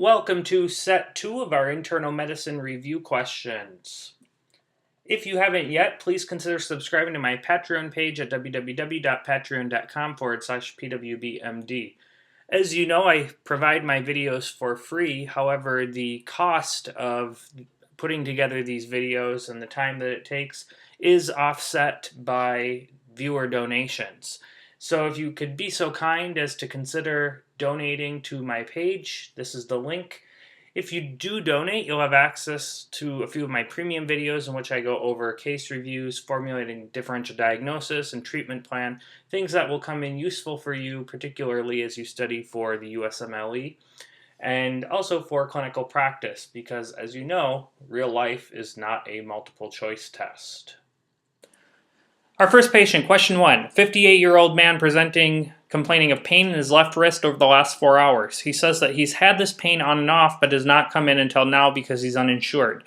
Welcome to set 2 of our internal medicine review questions. If you haven't yet, please consider subscribing to my Patreon page at www.patreon.com/pwbmd. As you know, I provide my videos for free. However, the cost of putting together these videos and the time that it takes is offset by viewer donations. So if you could be so kind as to consider donating to my page, this is the link. If you do donate, you'll have access to a few of my premium videos in which I go over case reviews, formulating differential diagnosis and treatment plan, things that will come in useful for you, particularly as you study for the USMLE, and also for clinical practice, because as you know, real life is not a multiple choice test. Our first patient, question 1, 58-year-old man complaining of pain in his left wrist over the last 4 hours. He says that he's had this pain on and off, but does not come in until now because he's uninsured.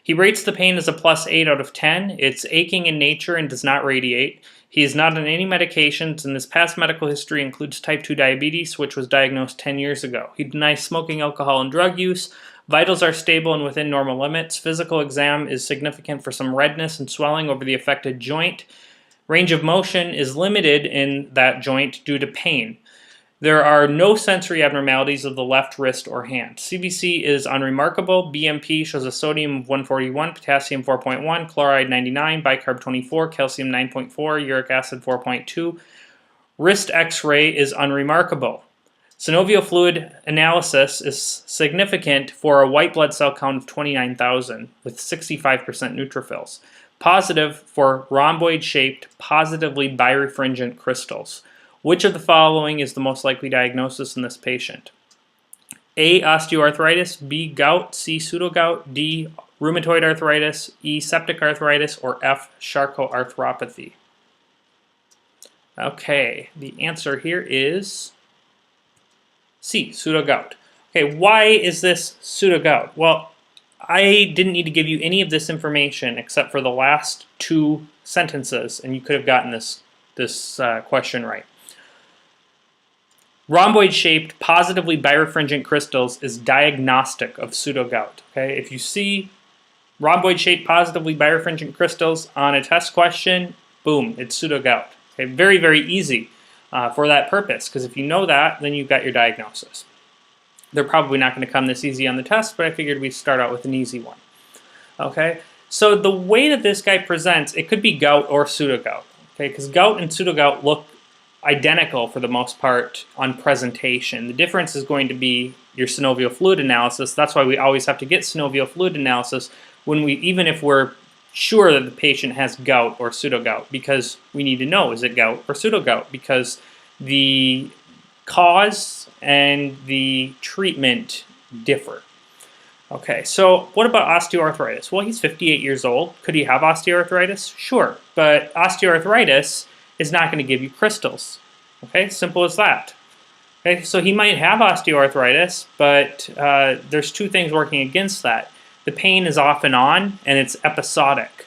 He rates the pain as a +8 out of 10. It's aching in nature and does not radiate. He is not on any medications, and his past medical history includes type 2 diabetes, which was diagnosed 10 years ago. He denies smoking, alcohol, and drug use. Vitals are stable and within normal limits. Physical exam is significant for some redness and swelling over the affected joint. Range of motion is limited in that joint due to pain. There are no sensory abnormalities of the left wrist or hand. CBC is unremarkable. BMP shows a sodium of 141, potassium 4.1, chloride 99, bicarb 24, calcium 9.4, uric acid 4.2. Wrist x-ray is unremarkable. Synovial fluid analysis is significant for a white blood cell count of 29,000 with 65% neutrophils. Positive for rhomboid-shaped, positively birefringent crystals. Which of the following is the most likely diagnosis in this patient? A. Osteoarthritis, B. Gout, C. Pseudogout, D. Rheumatoid arthritis, E. Septic arthritis, or F. Charcot-arthropathy. Okay, the answer here is C. Pseudogout. Okay, why is this Pseudogout? Well, I didn't need to give you any of this information except for the last 2 sentences, and you could have gotten this question right. Rhomboid-shaped, positively birefringent crystals is diagnostic of Pseudogout. Okay, if you see rhomboid-shaped, positively birefringent crystals on a test question, boom, it's Pseudogout. Okay, very, very easy for that purpose, because if you know that, then you've got your diagnosis. They're probably not going to come this easy on the test, but I figured we'd start out with an easy one. Okay, so the way that this guy presents, it could be gout or pseudogout. Okay, because gout and pseudogout look identical for the most part on presentation. The difference is going to be your synovial fluid analysis. That's why we always have to get synovial fluid analysis even if we're sure that the patient has gout or pseudogout, because we need to know, is it gout or pseudogout? Because the cause and the treatment differ. Okay, so what about osteoarthritis? Well, he's 58 years old. Could he have osteoarthritis? Sure, but osteoarthritis is not going to give you crystals. Okay, simple as that. Okay, so he might have osteoarthritis, but there's 2 things working against that. The pain is off and on, and it's episodic.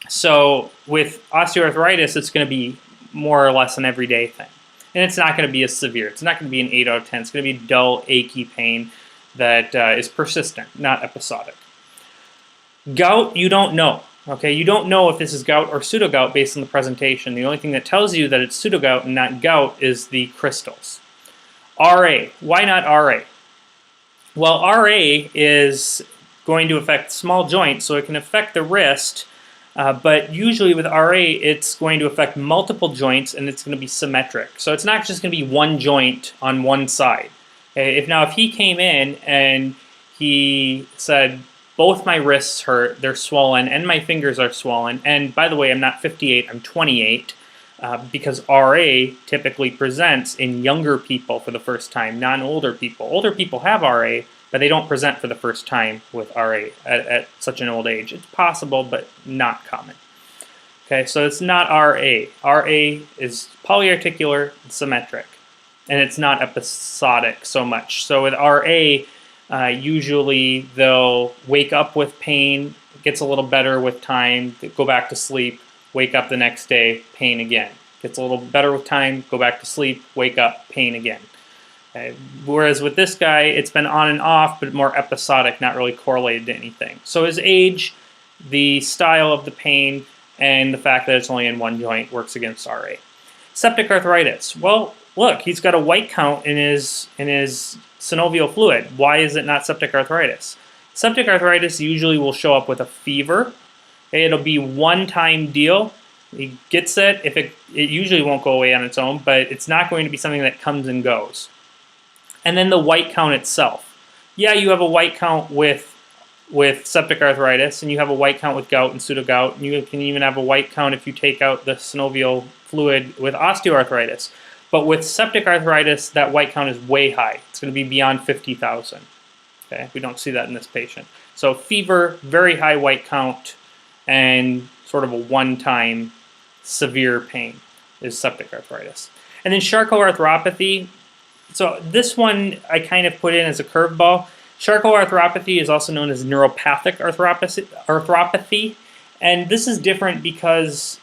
So with osteoarthritis, it's going to be more or less an everyday thing. And it's not going to be as severe. It's not going to be an 8 out of 10. It's going to be dull, achy pain that is persistent, not episodic. Gout, you don't know. Okay, you don't know if this is gout or pseudogout based on the presentation. The only thing that tells you that it's pseudogout and not gout is the crystals. RA, why not RA? Well, RA is going to affect small joints, so it can affect the wrist. But usually with RA, it's going to affect multiple joints, and it's going to be symmetric. So it's not just going to be one joint on one side. Okay? If he came in and he said, both my wrists hurt, they're swollen, and my fingers are swollen, and by the way, I'm not 58, I'm 28, because RA typically presents in younger people for the first time, not in older people. Older people have RA, but they don't present for the first time with RA at such an old age. It's possible, but not common. Okay, so it's not RA. RA is polyarticular, symmetric, and it's not episodic so much. So with RA, usually they'll wake up with pain, gets a little better with time, go back to sleep, wake up the next day, pain again. Gets a little better with time, go back to sleep, wake up, pain again. Okay? Whereas with this guy, it's been on and off, but more episodic, not really correlated to anything. So his age, the style of the pain, and the fact that it's only in one joint works against RA. Septic arthritis. Well, look, he's got a white count in his synovial fluid. Why is it not septic arthritis? Septic arthritis usually will show up with a fever. Okay, it'll be one-time deal. He gets it. If it usually won't go away on its own, but it's not going to be something that comes and goes. And then the white count itself. Yeah, you have a white count with septic arthritis, and you have a white count with gout and pseudogout, and you can even have a white count if you take out the synovial fluid with osteoarthritis. But with septic arthritis, that white count is way high. It's going to be beyond 50,000. Okay, we don't see that in this patient. So fever, very high white count, and sort of a one-time severe pain is septic arthritis. And then Charcot arthropathy. So this one I kind of put in as a curveball. Charcot arthropathy is also known as neuropathic arthropathy. And this is different because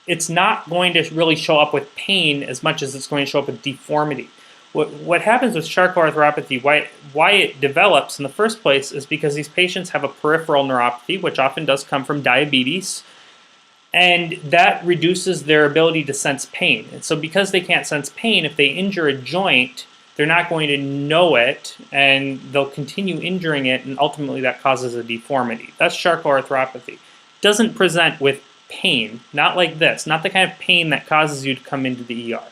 it's not going to really show up with pain as much as it's going to show up with deformity. What happens with Charcot arthropathy, why it develops in the first place, is because these patients have a peripheral neuropathy, which often does come from diabetes, and that reduces their ability to sense pain. And so because they can't sense pain, if they injure a joint, they're not going to know it, and they'll continue injuring it, and ultimately that causes a deformity. That's Charcot arthropathy. It doesn't present with pain, not like this, not the kind of pain that causes you to come into the ER.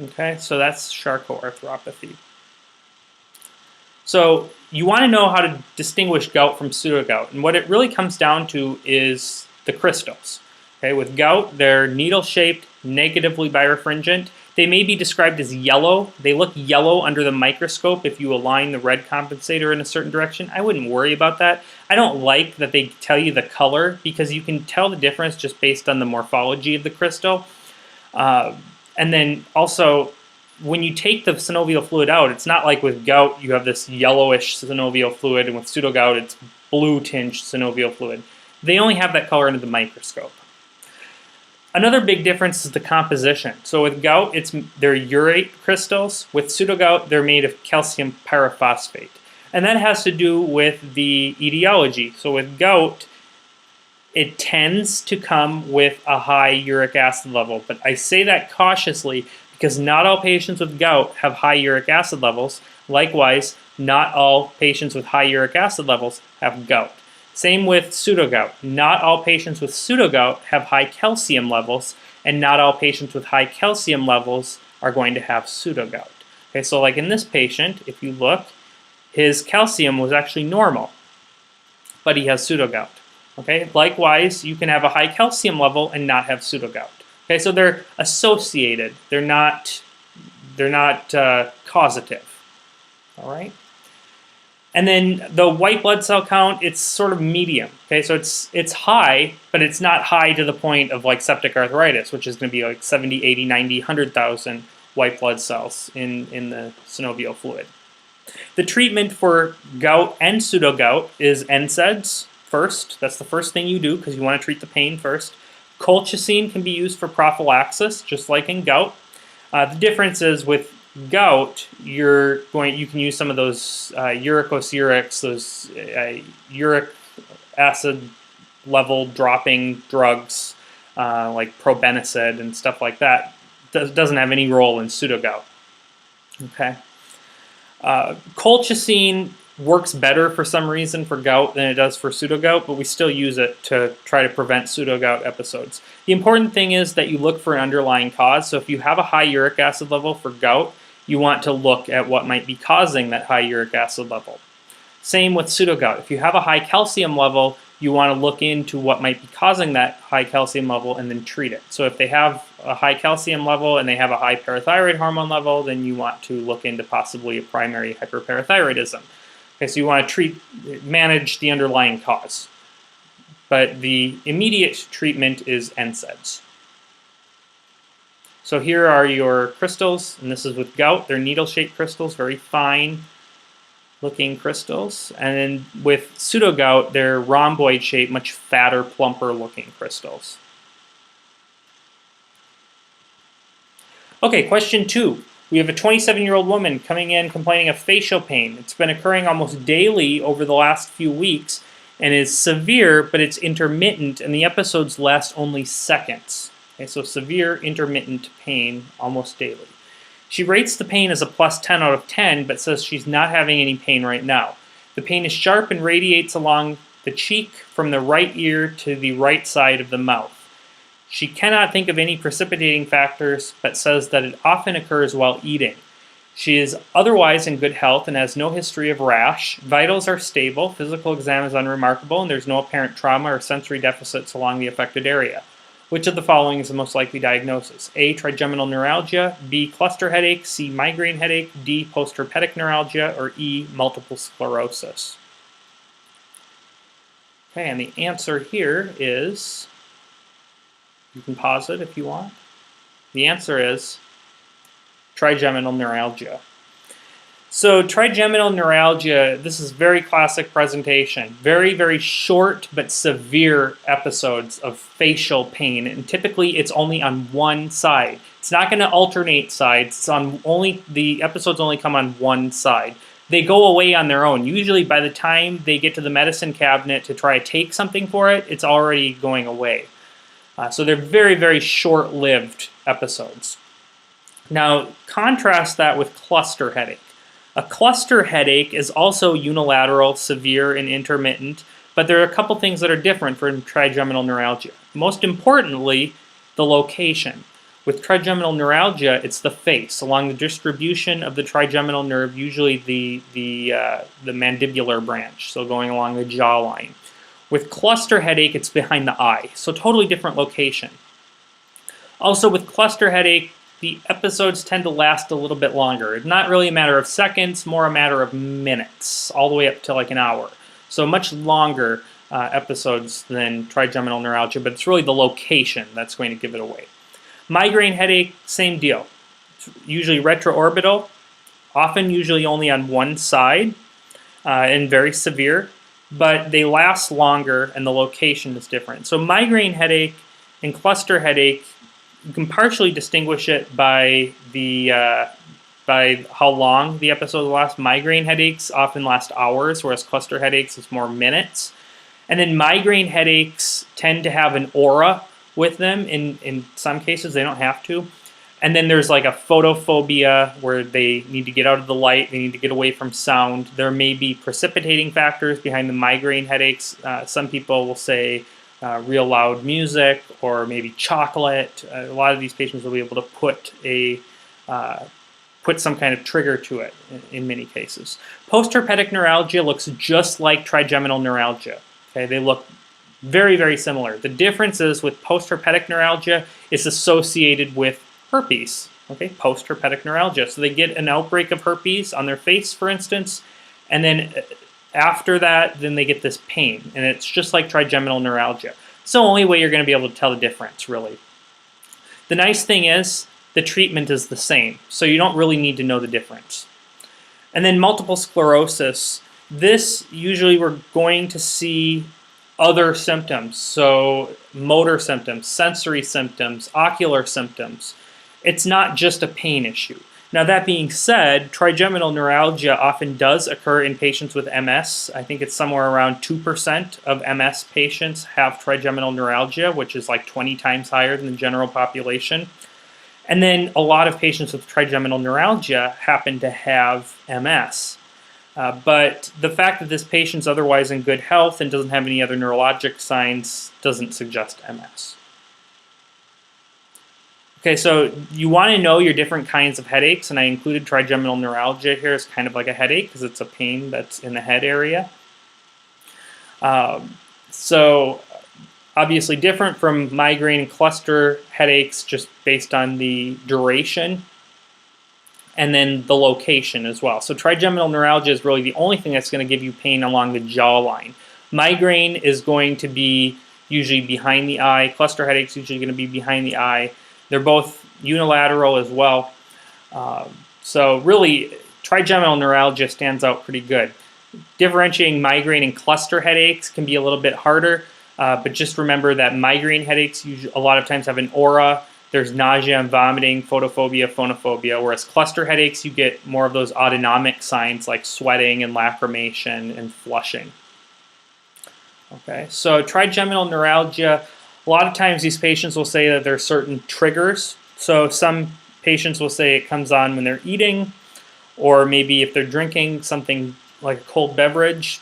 Okay, so that's Charcot arthropathy. So you want to know how to distinguish gout from pseudogout, and what it really comes down to is the crystals. Okay, with gout, they're needle-shaped, negatively birefringent. They may be described as yellow. They look yellow under the microscope if you align the red compensator in a certain direction. I wouldn't worry about that. I don't like that they tell you the color, because you can tell the difference just based on the morphology of the crystal. And then also, when you take the synovial fluid out, it's not like with gout you have this yellowish synovial fluid, and with pseudogout it's blue-tinged synovial fluid. They only have that color under the microscope. Another big difference is the composition. So with gout, they're urate crystals. With pseudogout, they're made of calcium pyrophosphate. And that has to do with the etiology. So with gout, it tends to come with a high uric acid level. But I say that cautiously because not all patients with gout have high uric acid levels. Likewise, not all patients with high uric acid levels have gout. Same with pseudogout. Not all patients with pseudogout have high calcium levels, and not all patients with high calcium levels are going to have pseudogout. Okay, so like in this patient, if you look, his calcium was actually normal, but he has pseudogout. Okay, likewise, you can have a high calcium level and not have pseudogout. Okay, so they're associated. They're not causative. All right. And then the white blood cell count, it's sort of medium. Okay, so it's high, but it's not high to the point of like septic arthritis, which is going to be like 70, 80, 90, 100,000 white blood cells in the synovial fluid. The treatment for gout and pseudogout is NSAIDs first. That's the first thing you do because you want to treat the pain first. Colchicine can be used for prophylaxis, just like in gout. The difference is with gout, you can use some of those uricosurics, those uric acid level dropping drugs like probenecid and stuff like that. Doesn't have any role in pseudogout. Okay. Colchicine works better for some reason for gout than it does for pseudogout, but we still use it to try to prevent pseudogout episodes. The important thing is that you look for an underlying cause. So if you have a high uric acid level for gout, you want to look at what might be causing that high uric acid level. Same with pseudogout. If you have a high calcium level, you want to look into what might be causing that high calcium level and then treat it. So if they have a high calcium level and they have a high parathyroid hormone level, then you want to look into possibly a primary hyperparathyroidism. Okay, so you want to manage the underlying cause. But the immediate treatment is NSAIDs. So here are your crystals, and this is with gout. They're needle-shaped crystals, very fine-looking crystals. And then with pseudogout, they're rhomboid-shaped, much fatter, plumper-looking crystals. Okay, question 2. We have a 27-year-old woman coming in complaining of facial pain. It's been occurring almost daily over the last few weeks and is severe, but it's intermittent, and the episodes last only seconds. Okay, so severe intermittent pain almost daily. She rates the pain as a plus 10 out of 10, but says she's not having any pain right now. The pain is sharp and radiates along the cheek from the right ear to the right side of the mouth. She cannot think of any precipitating factors, but says that it often occurs while eating. She is otherwise in good health and has no history of rash. Vitals are stable, physical exam is unremarkable, and there's no apparent trauma or sensory deficits along the affected area. Which of the following is the most likely diagnosis? A. Trigeminal neuralgia, B. Cluster headache, C. Migraine headache, D. Postherpetic neuralgia, or E. Multiple sclerosis. Okay, and the answer here is, you can pause it if you want. The answer is trigeminal neuralgia. So trigeminal neuralgia, this is very classic presentation. Very, very short but severe episodes of facial pain, and typically it's only on one side. It's not going to alternate sides. It's on only, the episodes only come on one side. They go away on their own. Usually by the time they get to the medicine cabinet to try to take something for it, it's already going away. So they're very, very short-lived episodes. Now, contrast that with cluster headache. A cluster headache is also unilateral, severe, and intermittent, but there are a couple things that are different from trigeminal neuralgia. Most importantly, the location. With trigeminal neuralgia, it's the face, along the distribution of the trigeminal nerve, usually the mandibular branch, so going along the jawline. With cluster headache, it's behind the eye, so totally different location. Also, with cluster headache, the episodes tend to last a little bit longer. It's not really a matter of seconds, more a matter of minutes, all the way up to like an hour. So much longer episodes than trigeminal neuralgia, but it's really the location that's going to give it away. Migraine headache, same deal. It's usually retroorbital, often usually only on one side, and very severe, but they last longer and the location is different. So migraine headache and cluster headache, you can partially distinguish it by by how long the episode lasts. Migraine headaches often last hours, whereas cluster headaches is more minutes. And then migraine headaches tend to have an aura with them. In some cases, they don't have to. And then there's like a photophobia where they need to get out of the light, they need to get away from sound. There may be precipitating factors behind the migraine headaches. Some people will say real loud music or maybe chocolate. A lot of these patients will be able to put some kind of trigger to it in many cases. Postherpetic neuralgia looks just like trigeminal neuralgia. Okay, they look very, very similar. The difference is with postherpetic neuralgia, it's associated with herpes. Okay, postherpetic neuralgia. So they get an outbreak of herpes on their face, for instance, and then after that, then they get this pain, and it's just like trigeminal neuralgia. It's the only way you're going to be able to tell the difference, really. The nice thing is the treatment is the same, so you don't really need to know the difference. And then multiple sclerosis. This, usually we're going to see other symptoms, so motor symptoms, sensory symptoms, ocular symptoms. It's not just a pain issue. Now that being said, trigeminal neuralgia often does occur in patients with MS. I think it's somewhere around 2% of MS patients have trigeminal neuralgia, which is like 20 times higher than the general population. And then a lot of patients with trigeminal neuralgia happen to have MS. But the fact that this patient's otherwise in good health and doesn't have any other neurologic signs doesn't suggest MS. Okay, so you want to know your different kinds of headaches, and I included trigeminal neuralgia here as kind of like a headache because it's a pain that's in the head area. So obviously different from migraine and cluster headaches just based on the duration and then the location as well. So trigeminal neuralgia is really the only thing that's going to give you pain along the jawline. Migraine is going to be usually behind the eye. Cluster headache is usually going to be behind the eye. They're both unilateral as well. So really, trigeminal neuralgia stands out pretty good. Differentiating migraine and cluster headaches can be a little bit harder, but just remember that migraine headaches usually, a lot of times have an aura. There's nausea and vomiting, photophobia, phonophobia, whereas cluster headaches, you get more of those autonomic signs like sweating and lacrimation and flushing. Okay, so trigeminal neuralgia, a lot of times these patients will say that there are certain triggers. So some patients will say it comes on when they're eating, or maybe if they're drinking something like a cold beverage.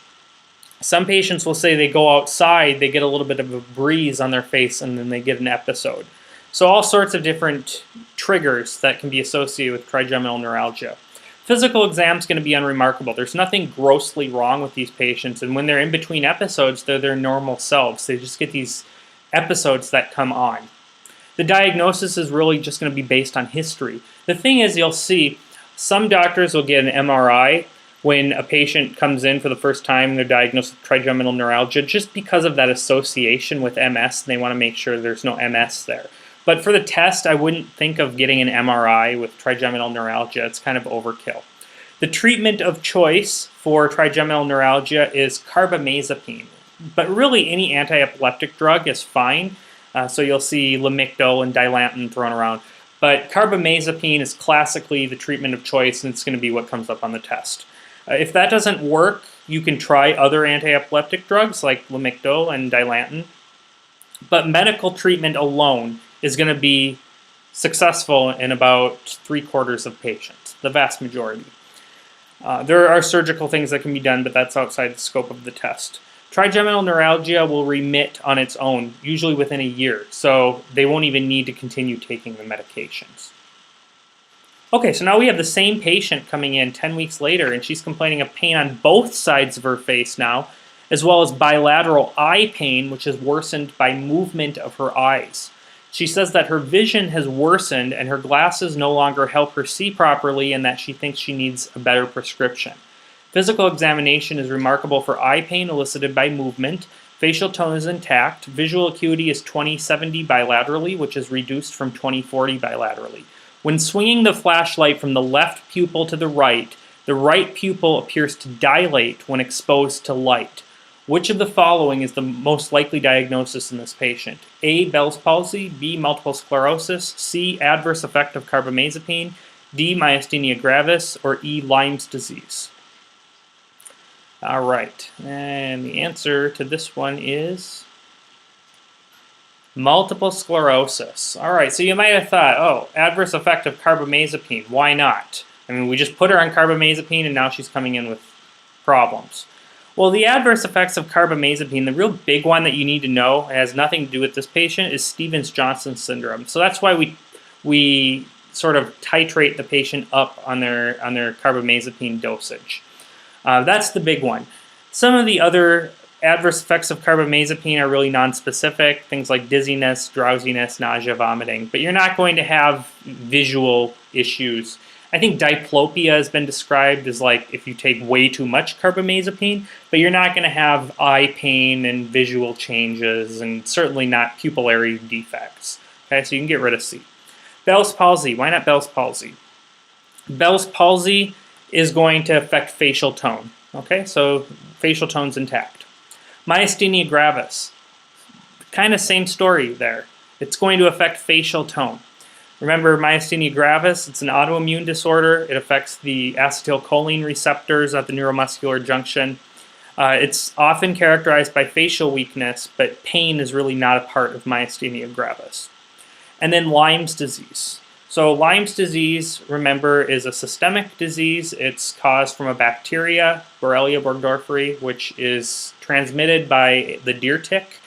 Some patients will say they go outside, they get a little bit of a breeze on their face, and then they get an episode. So all sorts of different triggers that can be associated with trigeminal neuralgia. Physical exam is going to be unremarkable. There's nothing grossly wrong with these patients, and when they're in between episodes, they're their normal selves. They just get these episodes that come on. The diagnosis is really just going to be based on history. The thing is, you'll see some doctors will get an MRI when a patient comes in for the first time and they're diagnosed with trigeminal neuralgia, just because of that association with MS, and they want to make sure there's no MS there. But for the test, I wouldn't think of getting an MRI with trigeminal neuralgia. It's kind of overkill. The treatment of choice for trigeminal neuralgia is carbamazepine, but really any anti-epileptic drug is fine. So you'll see Lamictal and Dilantin thrown around. But carbamazepine is classically the treatment of choice, and it's going to be what comes up on the test. If that doesn't work, you can try other anti-epileptic drugs like Lamictal and Dilantin. But medical treatment alone is going to be successful in about 3/4 of patients, the vast majority. There are surgical things that can be done, but that's outside the scope of the test. Trigeminal neuralgia will remit on its own, usually within a year, so they won't even need to continue taking the medications. Okay, so now we have the same patient coming in 10 weeks later, and she's complaining of pain on both sides of her face now, as well as bilateral eye pain, which is worsened by movement of her eyes. She says that her vision has worsened and her glasses no longer help her see properly, and that she thinks she needs a better prescription. Physical examination is remarkable for eye pain elicited by movement. Facial tone is intact. Visual acuity is 20/70 bilaterally, which is reduced from 20/40 bilaterally. When swinging the flashlight from the left pupil to the right pupil appears to dilate when exposed to light. Which of the following is the most likely diagnosis in this patient? A. Bell's palsy, B. multiple sclerosis, C. adverse effect of carbamazepine, D. myasthenia gravis, or E. Lyme's disease? All right, and the answer to this one is multiple sclerosis. All right, so you might have thought, oh, adverse effect of carbamazepine, why not? I mean, we just put her on carbamazepine and now she's coming in with problems. Well, the adverse effects of carbamazepine, the real big one that you need to know, has nothing to do with this patient, is Stevens-Johnson syndrome. So that's why we sort of titrate the patient up on their carbamazepine dosage. That's the big one. Some of the other adverse effects of carbamazepine are really nonspecific, things like dizziness, drowsiness, nausea, vomiting, but you're not going to have visual issues. I think diplopia has been described as like if you take way too much carbamazepine, but you're not going to have eye pain and visual changes, and certainly not pupillary defects. Okay, so you can get rid of C. Bell's palsy. Why not Bell's palsy? Bell's palsy is going to affect facial tone. Okay, so facial tone's intact. Myasthenia gravis. Kind of same story there. It's going to affect facial tone. Remember, myasthenia gravis, it's an autoimmune disorder. It affects the acetylcholine receptors at the neuromuscular junction. It's often characterized by facial weakness, but pain is really not a part of myasthenia gravis. And then Lyme's disease. So Lyme's disease, remember, is a systemic disease. It's caused from a bacteria, Borrelia burgdorferi, which is transmitted by the deer tick.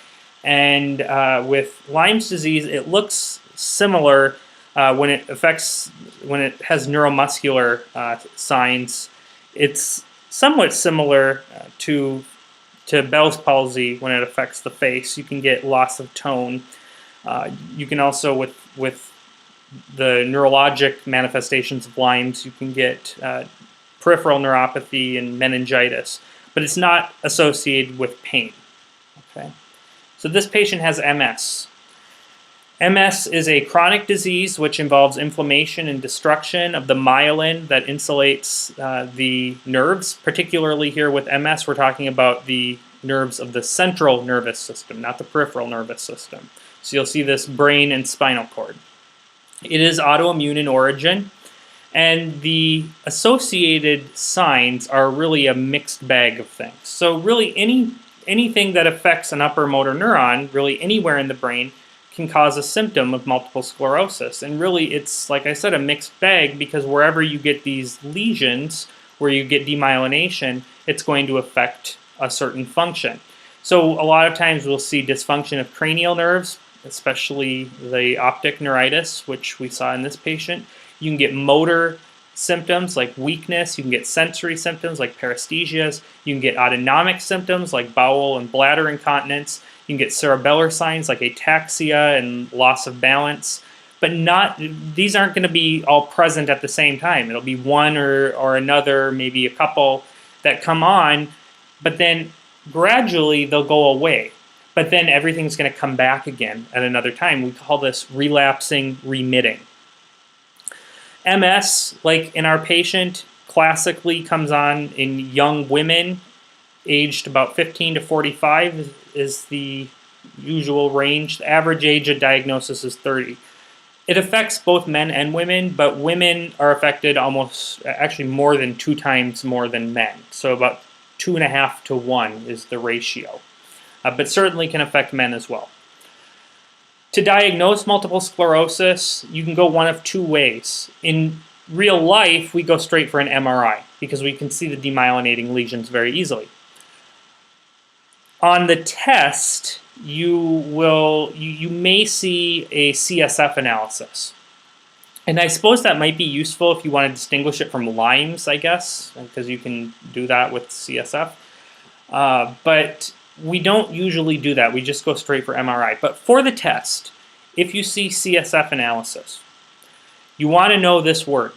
And with Lyme's disease, it looks similar when it has neuromuscular signs. It's somewhat similar to Bell's palsy when it affects the face. You can get loss of tone. You can also, with the neurologic manifestations of Lyme's, you can get peripheral neuropathy and meningitis, but it's not associated with pain. Okay, so this patient has MS. MS is a chronic disease which involves inflammation and destruction of the myelin that insulates the nerves. Particularly here with MS, we're talking about the nerves of the central nervous system, not the peripheral nervous system. So you'll see this brain and spinal cord. It is autoimmune in origin, and the associated signs are really a mixed bag of things. So really anything that affects an upper motor neuron, really anywhere in the brain, can cause a symptom of multiple sclerosis. And really it's, like I said, a mixed bag, because wherever you get these lesions, where you get demyelination, it's going to affect a certain function. So a lot of times we'll see dysfunction of cranial nerves, especially the optic neuritis, which we saw in this patient. You can get motor symptoms like weakness. You can get sensory symptoms like paresthesias. You can get autonomic symptoms like bowel and bladder incontinence. You can get cerebellar signs like ataxia and loss of balance. But these aren't going to be all present at the same time. It'll be one or another, maybe a couple that come on, but then gradually they'll go away. But then everything's going to come back again at another time. We call this relapsing remitting. MS, like in our patient, classically comes on in young women, aged about 15 to 45 is the usual range. The average age of diagnosis is 30. It affects both men and women, but women are affected actually more than 2 times more than men. So about 2.5 to 1 is the ratio, but certainly can affect men as well. To diagnose multiple sclerosis, you can go one of 2 ways. In real life, we go straight for an MRI because we can see the demyelinating lesions very easily. On the test, you may see a CSF analysis. And I suppose that might be useful if you want to distinguish it from Lyme's, I guess, because you can do that with CSF. But we don't usually do that. We just go straight for MRI. But for the test, if you see CSF analysis, you want to know this word,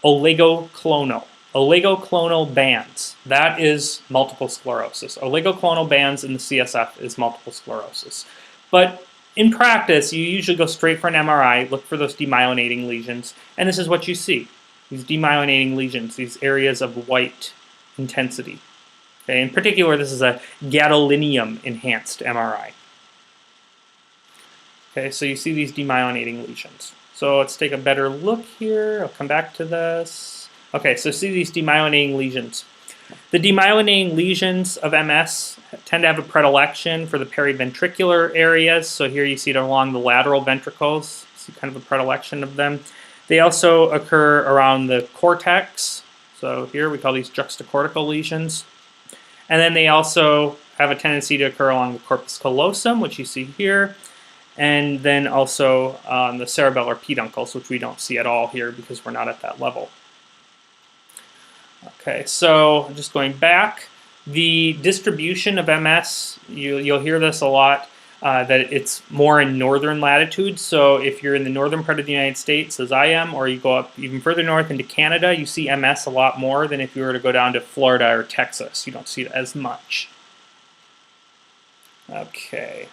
oligoclonal. Oligoclonal bands. That is multiple sclerosis. Oligoclonal bands in the CSF is multiple sclerosis. But in practice, you usually go straight for an MRI, look for those demyelinating lesions, and this is what you see. These demyelinating lesions, these areas of white intensity. Okay, in particular, this is a gadolinium enhanced MRI. Okay, so you see these demyelinating lesions. So let's take a better look here. I'll come back to this. Okay, so see these demyelinating lesions. The demyelinating lesions of MS tend to have a predilection for the periventricular areas. So here you see it along the lateral ventricles. See kind of a predilection of them. They also occur around the cortex. So here we call these juxtacortical lesions. And then they also have a tendency to occur along the corpus callosum, which you see here. And then also on the cerebellar peduncles, which we don't see at all here because we're not at that level. Okay, so just going back, the distribution of MS, you'll hear this a lot, that it's more in northern latitudes. So if you're in the northern part of the United States, as I am, or you go up even further north into Canada, you see MS a lot more than if you were to go down to Florida or Texas. You don't see it as much. Okay,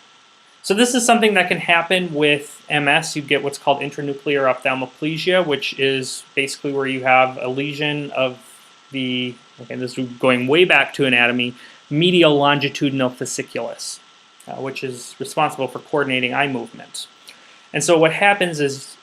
so this is something that can happen with MS. You get what's called intranuclear ophthalmoplegia, which is basically where you have a lesion of the, okay, this is going way back to anatomy, medial longitudinal fasciculus, which is responsible for coordinating eye movements. And so what happens is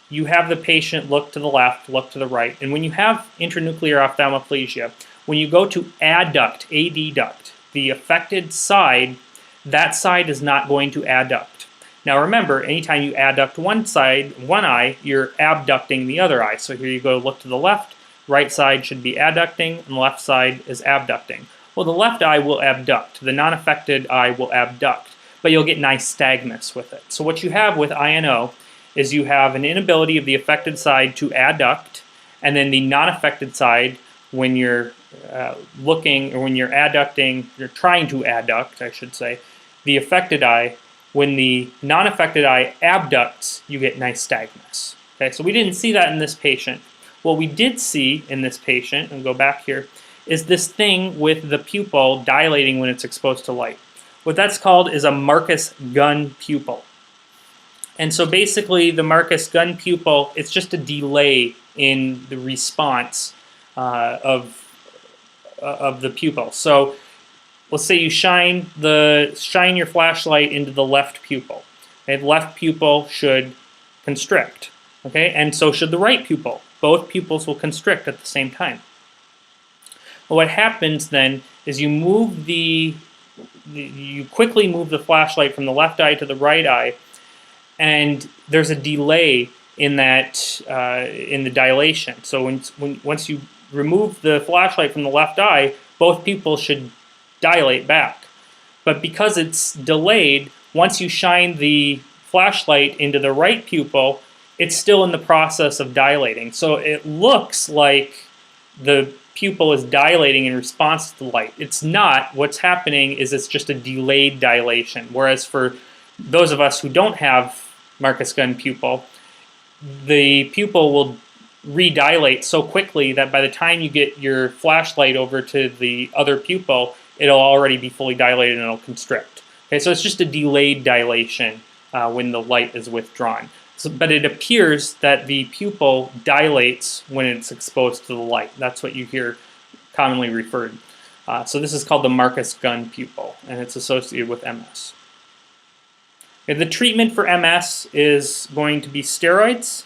you have the patient look to the left, look to the right, and when you have intranuclear ophthalmoplegia, when you go to adduct, adduct, the affected side, that side is not going to adduct. Now remember, anytime you adduct one side, one eye, you're abducting the other eye. So here you go, look to the left, right side should be adducting, and the left side is abducting. Well, the left eye will abduct. The non-affected eye will abduct, but you'll get nystagmus with it. So what you have with INO is you have an inability of the affected side to adduct, and then the non-affected side, when you're looking, or when you're adducting, you're trying to adduct, I should say, the affected eye, when the non-affected eye abducts, you get nystagmus. Okay, so we didn't see that in this patient. What we did see in this patient, and go back here, is this thing with the pupil dilating when it's exposed to light. What that's called is a Marcus gun pupil. And so basically the Marcus gun pupil, it's just a delay in the response of the pupil. So let's say you shine your flashlight into the left pupil. Okay, the left pupil should constrict. Okay, and so should the right pupil. Both pupils will constrict at the same time. Well, what happens then is you quickly move the flashlight from the left eye to the right eye, and there's a delay in that in the dilation. So once you remove the flashlight from the left eye, both pupils should dilate back. But because it's delayed, once you shine the flashlight into the right pupil, it's still in the process of dilating. So it looks like the pupil is dilating in response to the light. It's not. What's happening is it's just a delayed dilation. Whereas for those of us who don't have Marcus Gunn pupil, the pupil will redilate so quickly that by the time you get your flashlight over to the other pupil, it'll already be fully dilated and it'll constrict. Okay, so it's just a delayed dilation when the light is withdrawn. But it appears that the pupil dilates when it's exposed to the light. That's what you hear commonly referred. So this is called the Marcus Gunn pupil, and it's associated with MS. Okay, the treatment for MS is going to be steroids,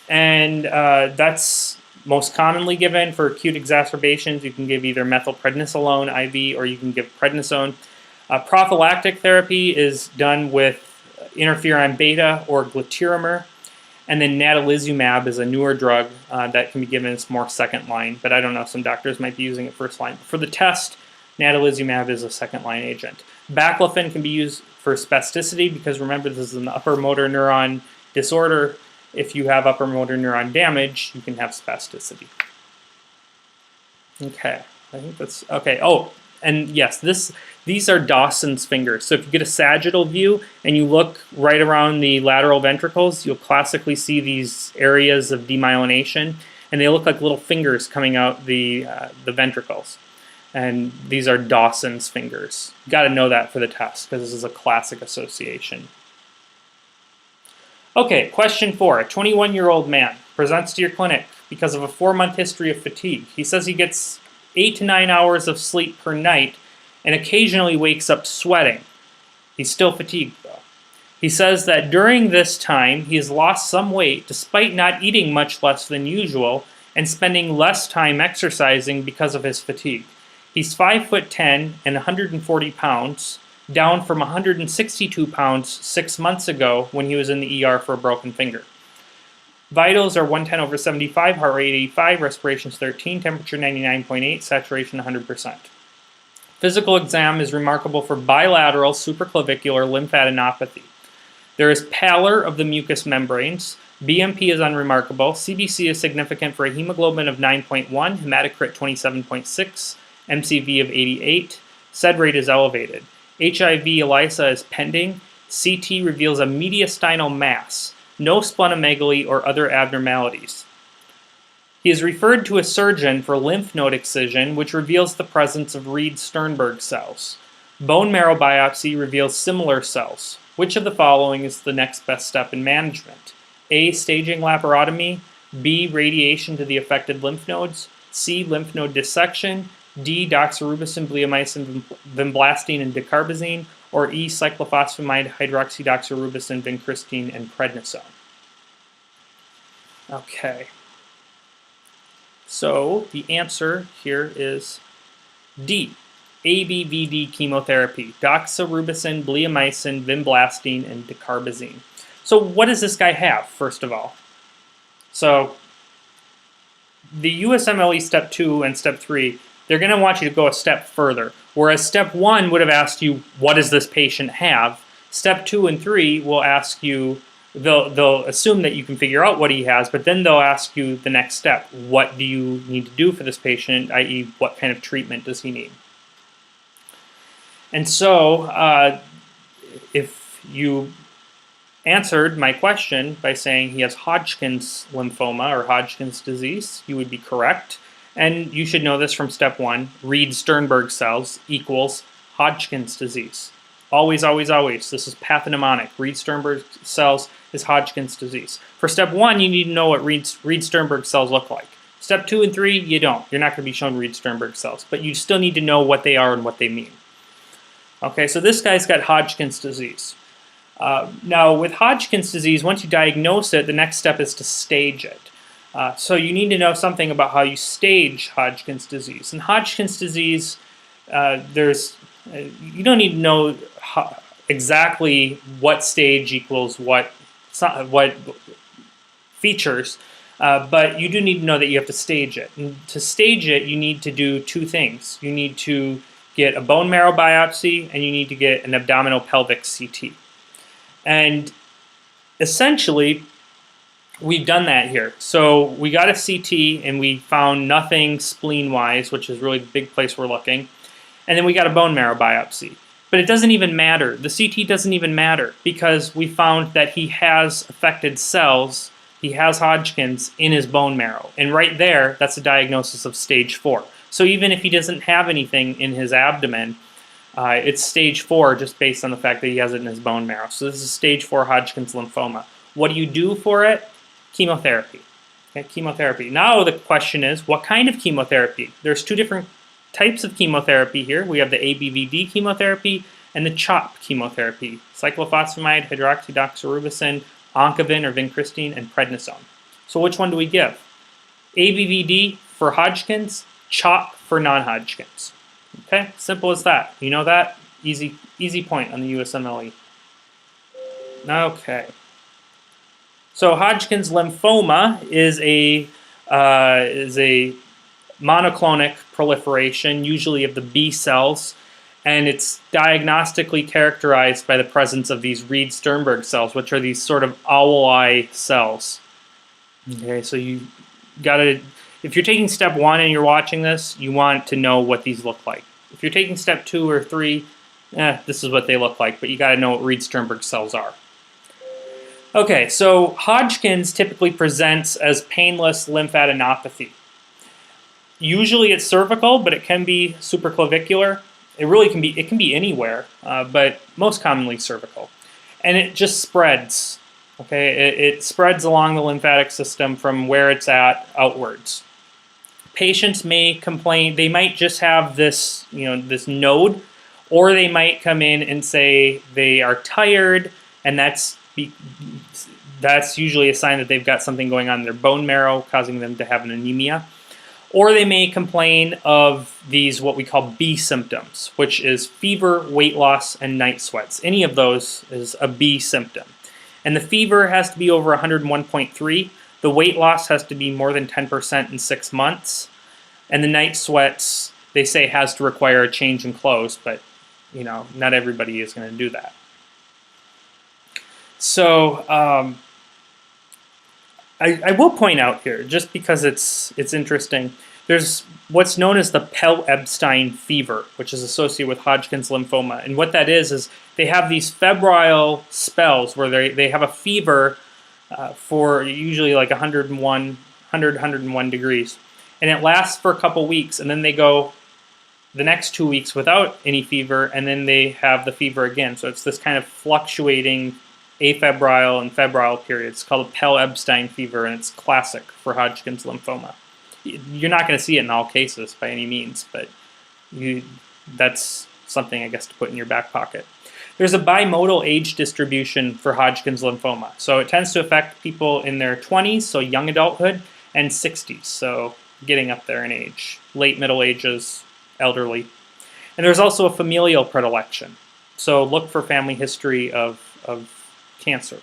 and that's most commonly given for acute exacerbations. You can give either methylprednisolone IV or you can give prednisone. Prophylactic therapy is done with interferon beta or glutiramer, and then natalizumab is a newer drug that can be given as more second line, but I don't know, some doctors might be using it first line. For the test, natalizumab is a second line agent. Baclofen can be used for spasticity because remember this is an upper motor neuron disorder. If you have upper motor neuron damage, you can have spasticity. Okay, I think that's okay. Oh, and yes, these are Dawson's fingers. So if you get a sagittal view and you look right around the lateral ventricles, you'll classically see these areas of demyelination, and they look like little fingers coming out the ventricles. And these are Dawson's fingers. You got to know that for the test because this is a classic association. Okay, question 4. A 21-year-old man presents to your clinic because of a 4-month history of fatigue. He says he gets 8 to 9 hours of sleep per night and occasionally wakes up sweating. He's still fatigued though. He says that during this time he has lost some weight despite not eating much less than usual and spending less time exercising because of his fatigue. He's 5'10" and 140 pounds, down from 162 pounds 6 months ago when he was in the ER for a broken finger. Vitals are 110/75, heart rate 85, respirations 13, temperature 99.8, saturation 100%. Physical exam is remarkable for bilateral supraclavicular lymphadenopathy. There is pallor of the mucous membranes. BMP is unremarkable. CBC is significant for a hemoglobin of 9.1, hematocrit 27.6, MCV of 88. SED rate is elevated. HIV ELISA is pending. CT reveals a mediastinal mass. No splenomegaly or other abnormalities. He is referred to a surgeon for lymph node excision, which reveals the presence of Reed-Sternberg cells. Bone marrow biopsy reveals similar cells. Which of the following is the next best step in management? A. Staging laparotomy. B. Radiation to the affected lymph nodes. C. Lymph node dissection. D. Doxorubicin, bleomycin, vinblastine, and dacarbazine. Or E. Cyclophosphamide, hydroxydoxorubicin, vincristine, and prednisone. Okay. So the answer here is D. ABVD chemotherapy. Doxorubicin, bleomycin, vinblastine, and dacarbazine. So what does this guy have, first of all? So the USMLE Step 2 and Step 3, they're going to want you to go a step further. Whereas Step 1 would have asked you, what does this patient have? Step 2 and 3 will ask you, they'll assume that you can figure out what he has, but then they'll ask you the next step. What do you need to do for this patient, i.e. what kind of treatment does he need? And so if you answered my question by saying he has Hodgkin's lymphoma or Hodgkin's disease, you would be correct. And you should know this from step 1. Reed-Sternberg cells equals Hodgkin's disease. Always, always, always. This is pathognomonic. Reed-Sternberg cells is Hodgkin's disease. For step 1, you need to know what Reed-Sternberg cells look like. Step 2 and 3, you don't. You're not going to be shown Reed-Sternberg cells. But you still need to know what they are and what they mean. Okay, so this guy's got Hodgkin's disease. Now, with Hodgkin's disease, once you diagnose it, the next step is to stage it. So you need to know something about how you stage Hodgkin's disease. In Hodgkin's disease, you don't need to know exactly what stage equals what features, but you do need to know that you have to stage it. And to stage it, you need to do two things. You need to get a bone marrow biopsy, and you need to get an abdominal pelvic CT. And essentially, we've done that here. So we got a CT, and we found nothing spleen-wise, which is really the big place we're looking. And then we got a bone marrow biopsy. But it doesn't even matter. The CT doesn't even matter because we found that he has affected cells. He has Hodgkin's in his bone marrow. And right there, that's a diagnosis of stage 4. So even if he doesn't have anything in his abdomen, it's stage 4 just based on the fact that he has it in his bone marrow. So this is stage 4 Hodgkin's lymphoma. What do you do for it? Chemotherapy. Okay, chemotherapy. Now the question is, what kind of chemotherapy? There's two different types of chemotherapy here. We have the ABVD chemotherapy and the CHOP chemotherapy. Cyclophosphamide, hydroxydoxorubicin, oncovin or vincristine, and prednisone. So which one do we give? ABVD for Hodgkin's, CHOP for non-Hodgkin's. Okay, simple as that. You know that? Easy point on the USMLE. Okay. So Hodgkin's lymphoma is a monoclonic proliferation, usually of the B cells, and it's diagnostically characterized by the presence of these Reed-Sternberg cells, which are these sort of owl eye cells. Okay, so you gotta, if you're taking step 1 and you're watching this, you want to know what these look like. If you're taking step 2 or 3, this is what they look like, but you gotta know what Reed-Sternberg cells are. Okay, so Hodgkin's typically presents as painless lymphadenopathy. Usually it's cervical, but it can be supraclavicular. It can be anywhere, but most commonly cervical. And it just spreads. Okay, it spreads along the lymphatic system from where it's at outwards. Patients may complain, they might just have this, this node, or they might come in and say they are tired, and that's usually a sign that they've got something going on in their bone marrow, causing them to have an anemia. Or they may complain of these, what we call B symptoms, which is fever, weight loss, and night sweats. Any of those is a B symptom. And the fever has to be over 101.3. The weight loss has to be more than 10% in 6 months. And the night sweats, they say, has to require a change in clothes, but not everybody is going to do that. So I will point out here, just because it's interesting, there's what's known as the Pell-Ebstein fever, which is associated with Hodgkin's lymphoma. And what that is they have these febrile spells where they have a fever for usually like 101 degrees. And it lasts for a couple weeks, and then they go the next 2 weeks without any fever, and then they have the fever again. So it's this kind of fluctuating afebrile and febrile period. It's called a Pell-Ebstein fever, and it's classic for Hodgkin's lymphoma. You're not going to see it in all cases by any means, but that's something, I guess, to put in your back pocket. There's a bimodal age distribution for Hodgkin's lymphoma. So it tends to affect people in their 20s, so young adulthood, and 60s, so getting up there in age, late middle ages, elderly. And there's also a familial predilection. So look for family history of cancer.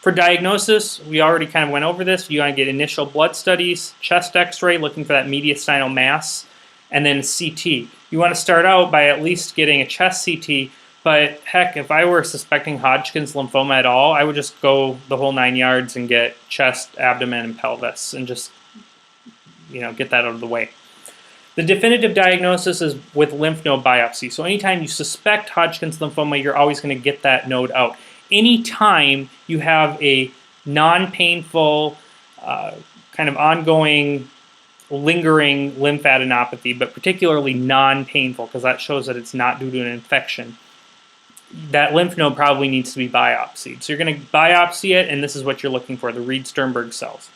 For diagnosis, we already kind of went over this. You want to get initial blood studies, chest x-ray, looking for that mediastinal mass, and then CT. You want to start out by at least getting a chest CT, but heck, if I were suspecting Hodgkin's lymphoma at all, I would just go the whole 9 yards and get chest, abdomen, and pelvis, and just get that out of the way. The definitive diagnosis is with lymph node biopsy. So anytime you suspect Hodgkin's lymphoma, you're always going to get that node out. Anytime you have a non-painful, kind of ongoing, lingering lymphadenopathy, but particularly non-painful, because that shows that it's not due to an infection, that lymph node probably needs to be biopsied. So you're going to biopsy it, and this is what you're looking for, the Reed-Sternberg cells.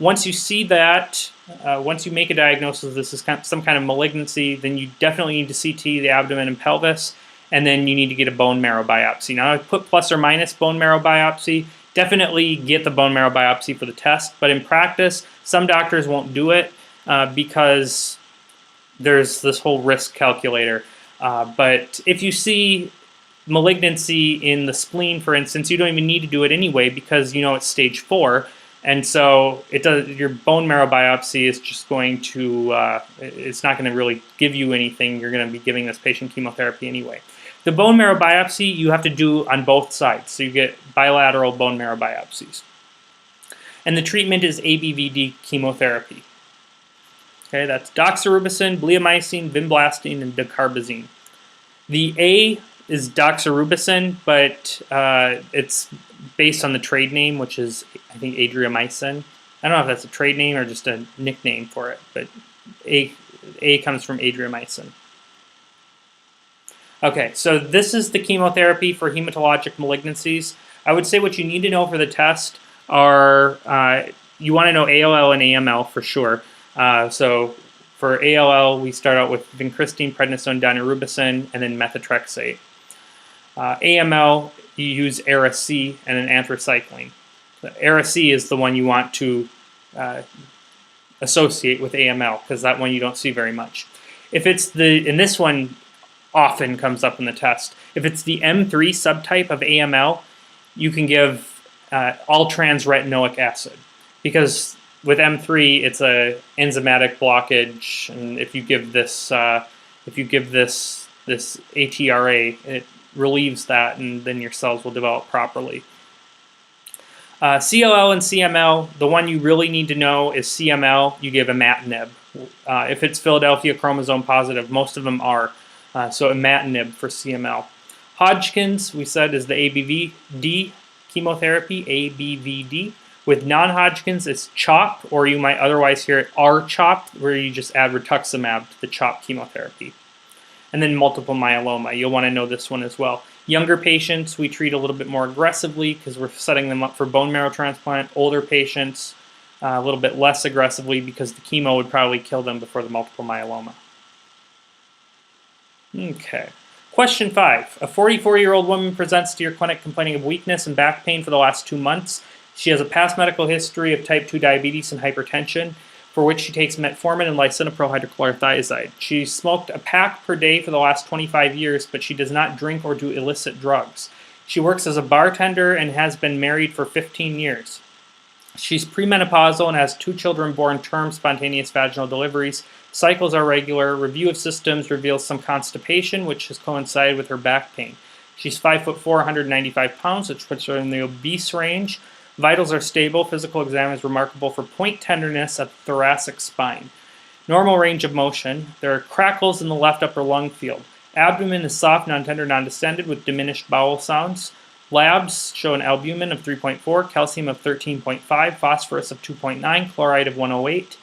Once you see that, once you make a diagnosis, this is some kind of malignancy, then you definitely need to CT the abdomen and pelvis. and then you need to get a bone marrow biopsy. Now I put plus or minus bone marrow biopsy. Definitely get the bone marrow biopsy for the test, but in practice, some doctors won't do it because there's this whole risk calculator. But if you see malignancy in the spleen, for instance, you don't even need to do it anyway because you know it's stage 4, and so it does. Your bone marrow biopsy is just going to it's not going to really give you anything. You're going to be giving this patient chemotherapy anyway. The bone marrow biopsy you have to do on both sides, so you get bilateral bone marrow biopsies, and the treatment is ABVD chemotherapy. Okay, that's doxorubicin, bleomycin, vinblastine, and dacarbazine. The A is doxorubicin, but it's based on the trade name, which is, I think, adriamycin. I don't know if that's a trade name or just a nickname for it, but A comes from adriamycin. Okay, so this is the chemotherapy for hematologic malignancies. I would say what you need to know for the test are, you want to know ALL and AML for sure. So for ALL, we start out with vincristine, prednisone, daunorubicin, and then methotrexate. AML, you use Ara-C and an anthracycline. Ara-C is the one you want to associate with AML because that one you don't see very much. If it's and this one often comes up in the test. If it's the M3 subtype of AML, you can give all-trans retinoic acid because with M3 it's a enzymatic blockage, and if you give this this ATRA, it relieves that, and then your cells will develop properly. CLL and CML, the one you really need to know is CML. You give imatinib. If it's Philadelphia chromosome positive, most of them are. So imatinib for CML. Hodgkin's, we said, is the ABVD chemotherapy, ABVD. With non-Hodgkin's, it's CHOP, or you might otherwise hear it R-CHOP, where you just add rituximab to the CHOP chemotherapy. And then multiple myeloma, you'll want to know this one as well. Younger patients, we treat a little bit more aggressively because we're setting them up for bone marrow transplant. Older patients, a little bit less aggressively because the chemo would probably kill them before the multiple myeloma. Okay. Question 5. A 44-year-old woman presents to your clinic complaining of weakness and back pain for the last 2 months. She has a past medical history of type 2 diabetes and hypertension, for which she takes metformin and lisinopril hydrochlorothiazide. She smoked a pack per day for the last 25 years, but she does not drink or do illicit drugs. She works as a bartender and has been married for 15 years. She's premenopausal and has 2 children born term spontaneous vaginal deliveries. Cycles are regular. Review of systems reveals some constipation, which has coincided with her back pain. She's 5'4", 195 pounds, which puts her in the obese range. Vitals are stable. Physical exam is remarkable for point tenderness at the thoracic spine. Normal range of motion. There are crackles in the left upper lung field. Abdomen is soft, non-tender, non-distended with diminished bowel sounds. Labs show an albumin of 3.4, calcium of 13.5, phosphorus of 2.9, chloride of 108.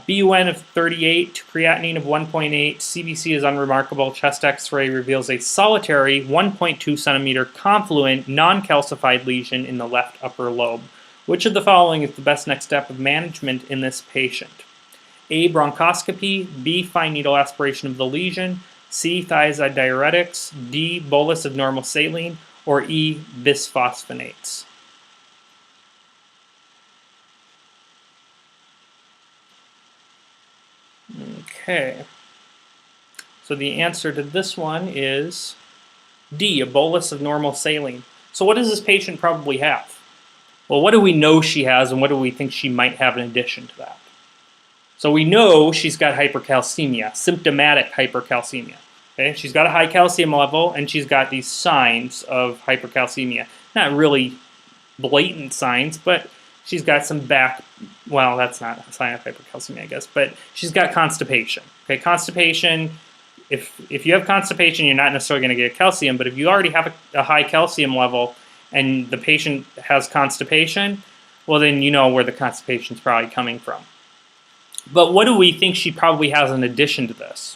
BUN of 38, creatinine of 1.8, CBC is unremarkable. Chest x-ray reveals a solitary 1.2 centimeter confluent non-calcified lesion in the left upper lobe. Which of the following is the best next step of management in this patient? A, bronchoscopy, B, fine needle aspiration of the lesion, C, thiazide diuretics, D, bolus of normal saline, or E, bisphosphonates. Okay, so the answer to this one is D, a bolus of normal saline. So what does this patient probably have? Well, what do we know she has, and what do we think she might have in addition to that? So we know she's got hypercalcemia, symptomatic hypercalcemia. Okay? She's got a high calcium level, and she's got these signs of hypercalcemia. Not really blatant signs, but she's got some back, well, that's not a sign of hypercalcemia, I guess, but she's got constipation. Okay, constipation, if you have constipation, you're not necessarily going to get calcium, but if you already have a high calcium level and the patient has constipation, well, then you know where the constipation is probably coming from. But what do we think she probably has in addition to this?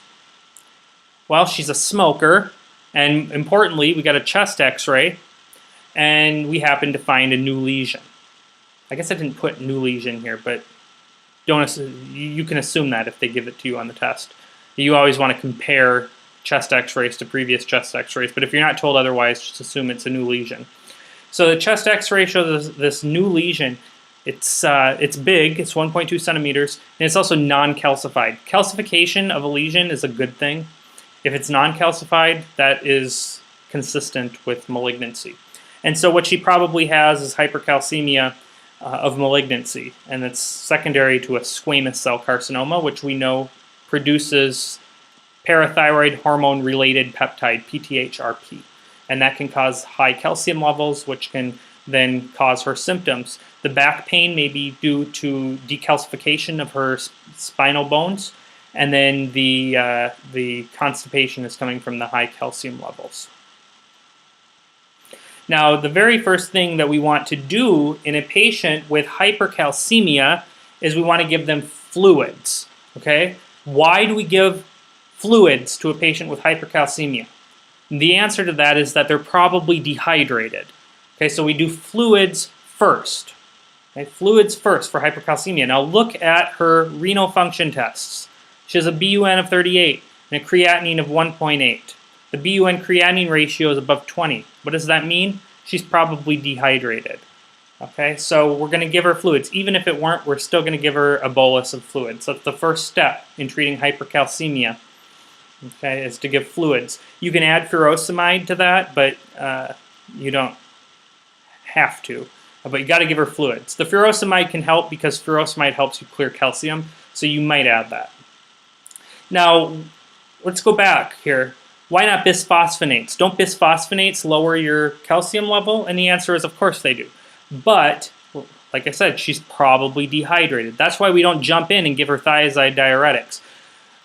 Well, she's a smoker, and importantly, we got a chest x-ray, and we happen to find a new lesion. I guess I didn't put new lesion here, but you can assume that if they give it to you on the test. You always want to compare chest x-rays to previous chest x-rays, but if you're not told otherwise, just assume it's a new lesion. So the chest x-ray shows this new lesion. It's big, it's 1.2 centimeters, and it's also non-calcified. Calcification of a lesion is a good thing. If it's non-calcified, that is consistent with malignancy. And so what she probably has is hypercalcemia of malignancy, and it's secondary to a squamous cell carcinoma, which we know produces parathyroid hormone-related peptide, PTHrP. And that can cause high calcium levels, which can then cause her symptoms. The back pain may be due to decalcification of her spinal bones, and then the constipation is coming from the high calcium levels. Now, the very first thing that we want to do in a patient with hypercalcemia is we want to give them fluids, okay? Why do we give fluids to a patient with hypercalcemia? The answer to that is that they're probably dehydrated. Okay, so we do fluids first. Okay, fluids first for hypercalcemia. Now look at her renal function tests. She has a BUN of 38 and a creatinine of 1.8. The BUN creatinine ratio is above 20. What does that mean? She's probably dehydrated. Okay, so we're going to give her fluids. Even if it weren't, we're still going to give her a bolus of fluids. So that's the first step in treating hypercalcemia. Okay, is to give fluids. You can add furosemide to that, but you don't have to. But you got to give her fluids. The furosemide can help because furosemide helps you clear calcium, so you might add that. Now, let's go back here. Why not bisphosphonates? Don't bisphosphonates lower your calcium level? And the answer is, of course they do. But, like I said, she's probably dehydrated. That's why we don't jump in and give her thiazide diuretics.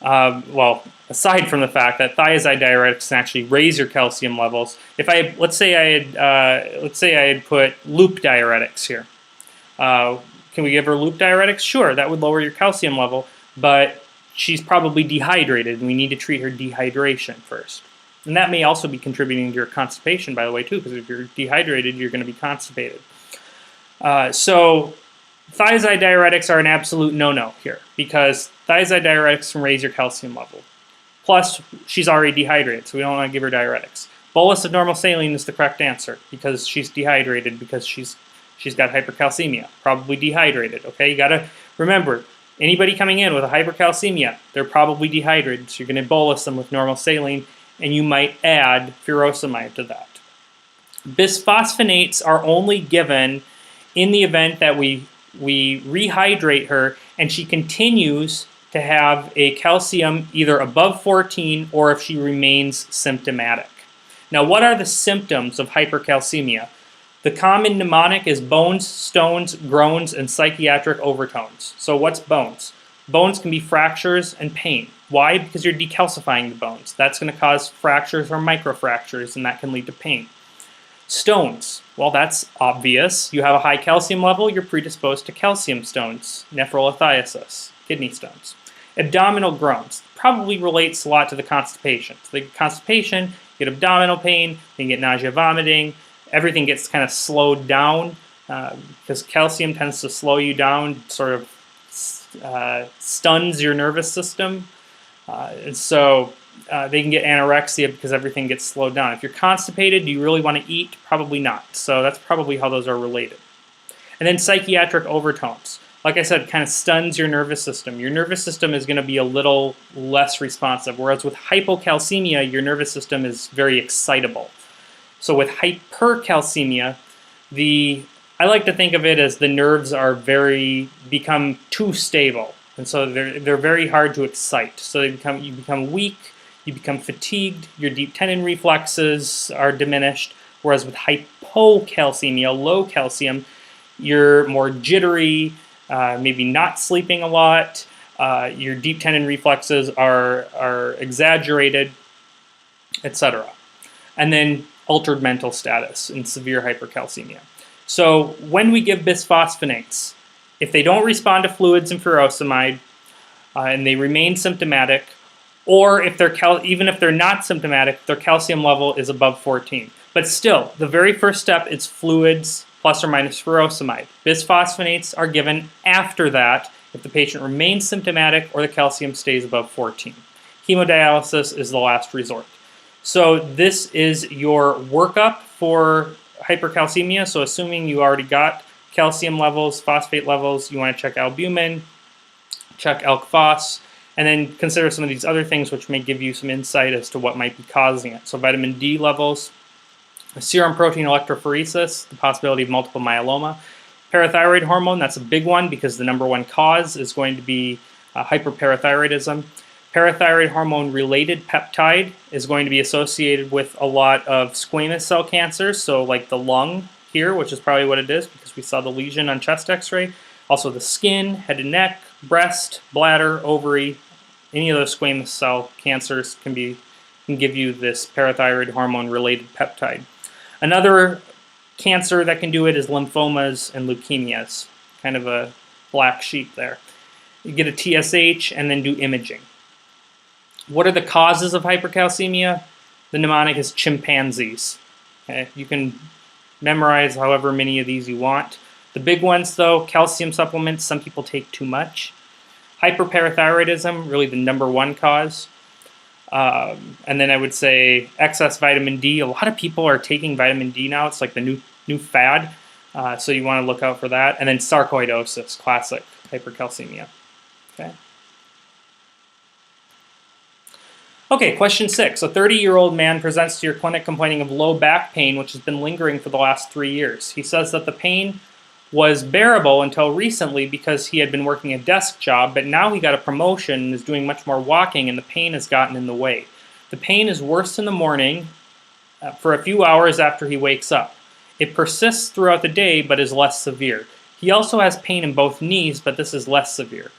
Well, aside from the fact that thiazide diuretics can actually raise your calcium levels. If let's say I had put loop diuretics here. Can we give her loop diuretics? Sure, that would lower your calcium level, but she's probably dehydrated, and we need to treat her dehydration first. And that may also be contributing to your constipation, by the way, too, because if you're dehydrated, you're going to be constipated. So thiazide diuretics are an absolute no-no here, because thiazide diuretics can raise your calcium level. Plus, she's already dehydrated, so we don't want to give her diuretics. Bolus of normal saline is the correct answer, because she's dehydrated, because she's got hypercalcemia, probably dehydrated, okay? You got to remember, anybody coming in with a hypercalcemia, they're probably dehydrated, so you're going to bolus them with normal saline, and you might add furosemide to that. Bisphosphonates are only given in the event that we rehydrate her and she continues to have a calcium either above 14 or if she remains symptomatic. Now, what are the symptoms of hypercalcemia? The common mnemonic is bones, stones, groans, and psychiatric overtones. So what's bones? Bones can be fractures and pain. Why? Because you're decalcifying the bones. That's going to cause fractures or microfractures, and that can lead to pain. Stones. Well, that's obvious. You have a high calcium level, you're predisposed to calcium stones, nephrolithiasis, kidney stones. Abdominal groans. Probably relates a lot to the constipation. So the constipation, you get abdominal pain, you get nausea, vomiting. Everything gets kind of slowed down because calcium tends to slow you down, sort of stuns your nervous system. And so they can get anorexia because everything gets slowed down. If you're constipated, do you really want to eat? Probably not. So that's probably how those are related. And then psychiatric overtones. Like I said, kind of stuns your nervous system. Your nervous system is going to be a little less responsive, whereas with hypocalcemia, your nervous system is very excitable. So with hypercalcemia, I like to think of it as the nerves are become too stable. And so they're very hard to excite. So you become weak, you become fatigued, your deep tendon reflexes are diminished, whereas with hypocalcemia, low calcium, you're more jittery, maybe not sleeping a lot, your deep tendon reflexes are exaggerated, etc. And then altered mental status in severe hypercalcemia. So when we give bisphosphonates, if they don't respond to fluids and furosemide, and they remain symptomatic, or if even if they're not symptomatic, their calcium level is above 14. But still, the very first step is fluids plus or minus furosemide. Bisphosphonates are given after that if the patient remains symptomatic or the calcium stays above 14. Hemodialysis is the last resort. So this is your workup for hypercalcemia. So assuming you already got calcium levels, phosphate levels, you want to check albumin, check ALK-Phos, and then consider some of these other things which may give you some insight as to what might be causing it. So vitamin D levels, serum protein electrophoresis, the possibility of multiple myeloma, parathyroid hormone, that's a big one because the number one cause is going to be hyperparathyroidism. Parathyroid hormone related peptide is going to be associated with a lot of squamous cell cancers, so like the lung here, which is probably what it is because we saw the lesion on chest x-ray. Also the skin, head and neck, breast, bladder, ovary, any of those squamous cell cancers can give you this parathyroid hormone related peptide. Another cancer that can do it is lymphomas and leukemias, kind of a black sheep there. You get a TSH and then do imaging. What are the causes of hypercalcemia? The mnemonic is chimpanzees. Okay? You can memorize however many of these you want. The big ones though, calcium supplements, some people take too much. Hyperparathyroidism, really the number one cause. And then I would say excess vitamin D. A lot of people are taking vitamin D now. It's like the new fad. So you want to look out for that. And then sarcoidosis, classic hypercalcemia. Okay. Okay, question 6. A 30-year-old man presents to your clinic complaining of low back pain, which has been lingering for the last 3 years. He says that the pain was bearable until recently because he had been working a desk job, but now he got a promotion and is doing much more walking and the pain has gotten in the way. The pain is worse in the morning for a few hours after he wakes up. It persists throughout the day but is less severe. He also has pain in both knees, but this is less severe.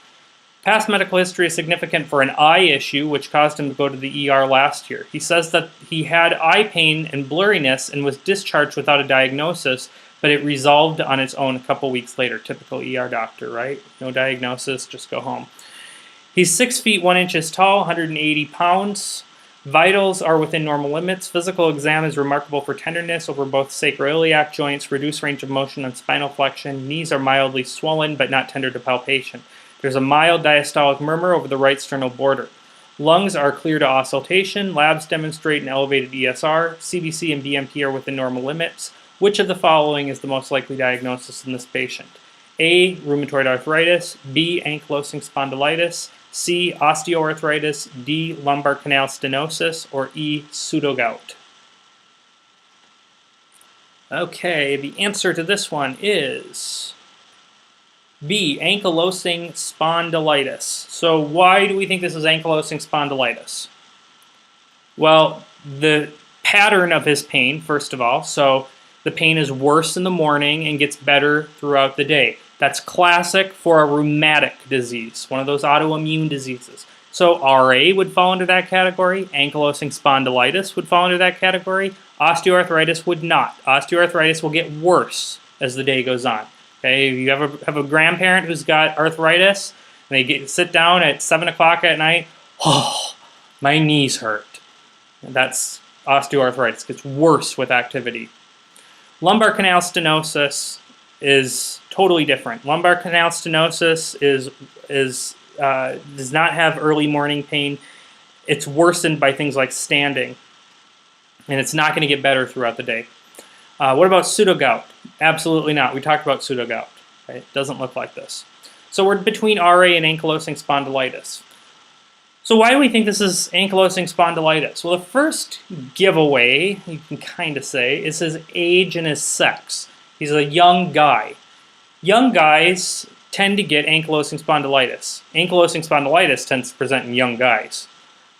Past medical history is significant for an eye issue, which caused him to go to the ER last year. He says that he had eye pain and blurriness and was discharged without a diagnosis, but it resolved on its own a couple weeks later. Typical ER doctor, right? No diagnosis, just go home. He's 6 feet 1 inches tall, 180 pounds. Vitals are within normal limits. Physical exam is remarkable for tenderness over both sacroiliac joints, reduced range of motion on spinal flexion. Knees are mildly swollen, but not tender to palpation. There's a mild diastolic murmur over the right sternal border. Lungs are clear to auscultation. Labs demonstrate an elevated ESR. CBC and BMP are within normal limits. Which of the following is the most likely diagnosis in this patient? A. Rheumatoid arthritis. B. Ankylosing spondylitis. C. Osteoarthritis. D. Lumbar canal stenosis. Or E. Pseudogout. Okay, the answer to this one is B. Ankylosing spondylitis. So why do we think this is ankylosing spondylitis? Well, the pattern of his pain, first of all, so the pain is worse in the morning and gets better throughout the day. That's classic for a rheumatic disease, one of those autoimmune diseases. So RA would fall into that category. Ankylosing spondylitis would fall into that category. Osteoarthritis would not. Osteoarthritis will get worse as the day goes on. Okay, if you have a grandparent who's got arthritis and they sit down at 7 o'clock at night, oh, my knees hurt. And that's osteoarthritis. It gets worse with activity. Lumbar canal stenosis is totally different. Lumbar canal stenosis does not have early morning pain. It's worsened by things like standing, and it's not going to get better throughout the day. What about pseudogout? Absolutely not. We talked about pseudogout. Right? It doesn't look like this. So we're between RA and ankylosing spondylitis. So why do we think this is ankylosing spondylitis? Well, the first giveaway, you can kind of say, is his age and his sex. He's a young guy. Young guys tend to get ankylosing spondylitis. Ankylosing spondylitis tends to present in young guys.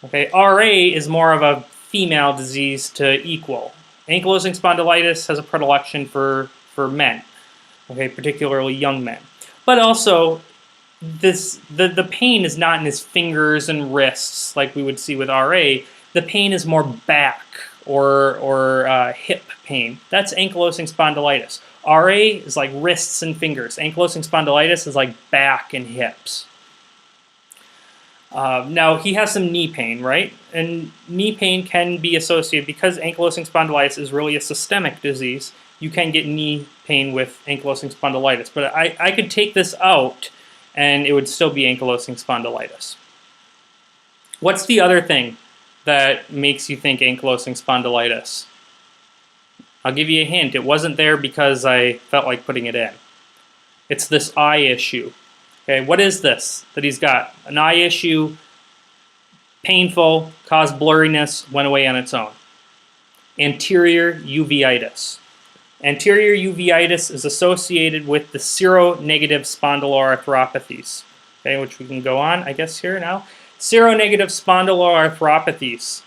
Okay, RA is more of a female disease to equal. Ankylosing spondylitis has a predilection for men, okay, particularly young men. But also, the pain is not in his fingers and wrists like we would see with RA. The pain is more back or hip pain. That's ankylosing spondylitis. RA is like wrists and fingers. Ankylosing spondylitis is like back and hips. Now, he has some knee pain, right? And knee pain can be associated, because ankylosing spondylitis is really a systemic disease, you can get knee pain with ankylosing spondylitis. But I could take this out, and it would still be ankylosing spondylitis. What's the other thing that makes you think ankylosing spondylitis? I'll give you a hint. It wasn't there because I felt like putting it in. It's this eye issue. Okay, what is this that he's got? An eye issue, painful, caused blurriness, went away on its own. Anterior uveitis. Anterior uveitis is associated with the seronegative spondyloarthropathies, okay, which we can go on, I guess, here now. Seronegative spondyloarthropathies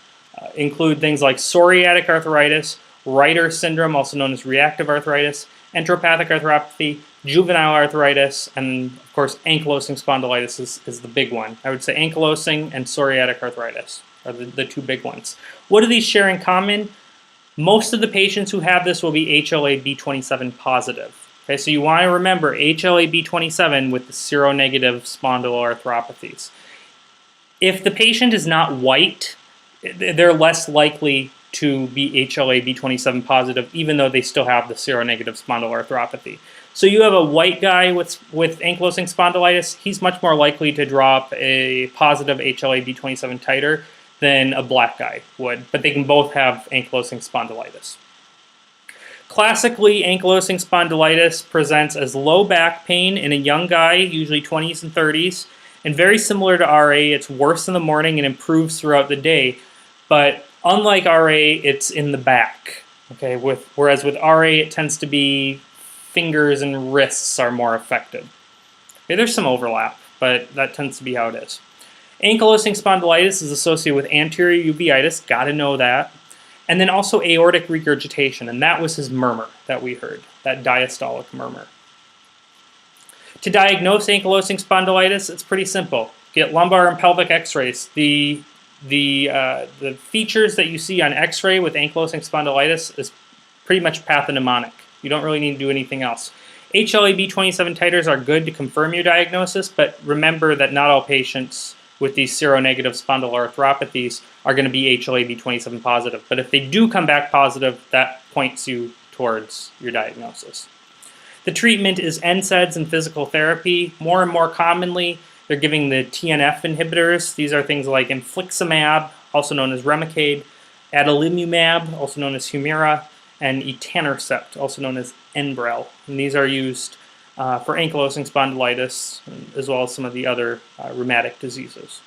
include things like psoriatic arthritis, Reiter syndrome, also known as reactive arthritis, enteropathic arthropathy, juvenile arthritis, and of course ankylosing spondylitis is the big one. I would say ankylosing and psoriatic arthritis are the two big ones. What do these share in common? Most of the patients who have this will be HLA-B27 positive. Okay, so you want to remember HLA-B27 with the seronegative spondyloarthropathies. If the patient is not white, they're less likely to be HLA-B27 positive, even though they still have the seronegative spondyloarthropathy. So you have a white guy with ankylosing spondylitis, he's much more likely to drop a positive HLA-B27 titer than a black guy would, but they can both have ankylosing spondylitis. Classically, ankylosing spondylitis presents as low back pain in a young guy, usually 20s and 30s, and very similar to RA, it's worse in the morning and improves throughout the day, but unlike RA, it's in the back. Okay, whereas with RA, it tends to be fingers and wrists are more affected. Okay, there's some overlap, but that tends to be how it is. Ankylosing spondylitis is associated with anterior uveitis, gotta know that, and then also aortic regurgitation, and that was his murmur that we heard, that diastolic murmur. To diagnose ankylosing spondylitis, it's pretty simple. Get lumbar and pelvic x-rays. The features that you see on x-ray with ankylosing spondylitis is pretty much pathognomonic. You don't really need to do anything else. HLA-B27 titers are good to confirm your diagnosis, but remember that not all patients with these seronegative spondyloarthropathies are going to be HLA-B27 positive. But if they do come back positive, that points you towards your diagnosis. The treatment is NSAIDs and physical therapy. More and more commonly, they're giving the TNF inhibitors. These are things like infliximab, also known as Remicade, adalimumab, also known as Humira, and etanercept, also known as Enbrel. And these are used for ankylosing spondylitis, as well as some of the other rheumatic diseases.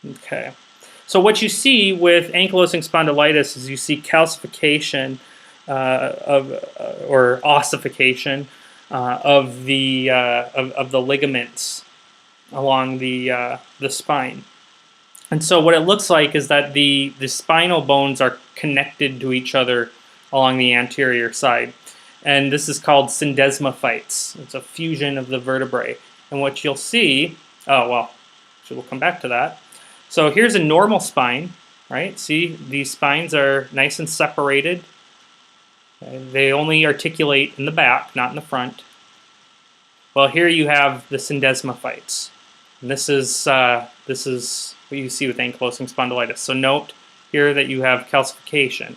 Okay, so what you see with ankylosing spondylitis is you see calcification or ossification of the ligaments along the spine. And so what it looks like is that the spinal bones are connected to each other along the anterior side. And this is called syndesmophytes. It's a fusion of the vertebrae. And what you'll see, so we'll come back to that. So here's a normal spine, right? See, these spines are nice and separated. Okay? They only articulate in the back, not in the front. Well, here you have the syndesmophytes. And this is what you see with ankylosing spondylitis. So note here that you have calcification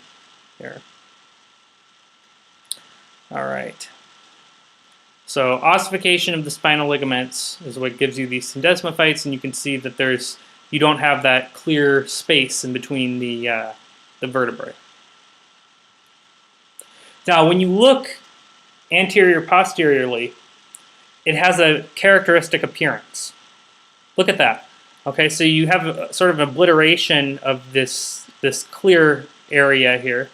here. All right. So ossification of the spinal ligaments is what gives you these syndesmophytes, and you can see that you don't have that clear space in between the vertebrae. Now, when you look anterior-posteriorly, it has a characteristic appearance. Look at that. Okay, so you have a sort of obliteration of this clear area here,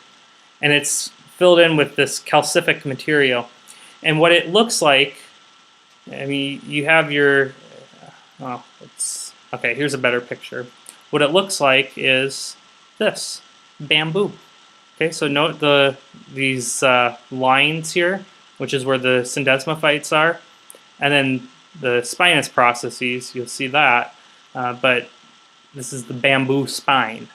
and it's filled in with this calcific material. And what it looks like, I mean, you have your, okay, here's a better picture. What it looks like is this, bamboo. Okay, so note these lines here, which is where the syndesmophytes are, and then the spinous processes, you'll see that, but this is the bamboo spine.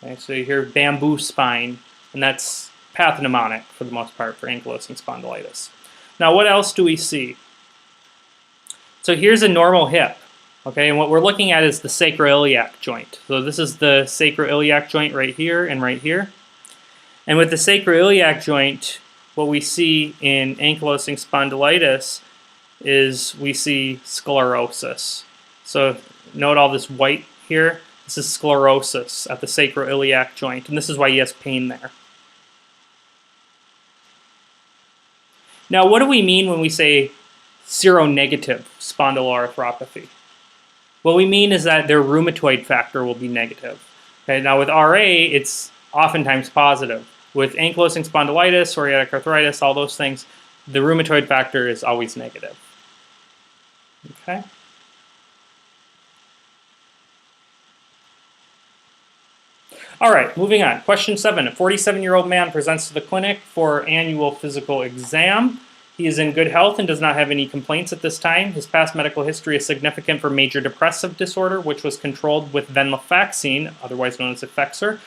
Okay, so you hear bamboo spine, and that's pathognomonic for the most part for ankylosing spondylitis. Now, what else do we see? So here's a normal hip, okay, and what we're looking at is the sacroiliac joint. So this is the sacroiliac joint right here and right here. And with the sacroiliac joint, what we see in ankylosing spondylitis is we see sclerosis. So note all this white here. This is sclerosis at the sacroiliac joint, and this is why he has pain there. Now, what do we mean when we say seronegative spondyloarthropathy? What we mean is that their rheumatoid factor will be negative. Okay, now with RA, it's oftentimes positive. With ankylosing spondylitis, psoriatic arthritis, all those things, the rheumatoid factor is always negative. Okay. All right, moving on. Question 7. A 47-year-old man presents to the clinic for annual physical exam. He is in good health and does not have any complaints at this time. His past medical history is significant for major depressive disorder, which was controlled with venlafaxine, otherwise known as Effexor.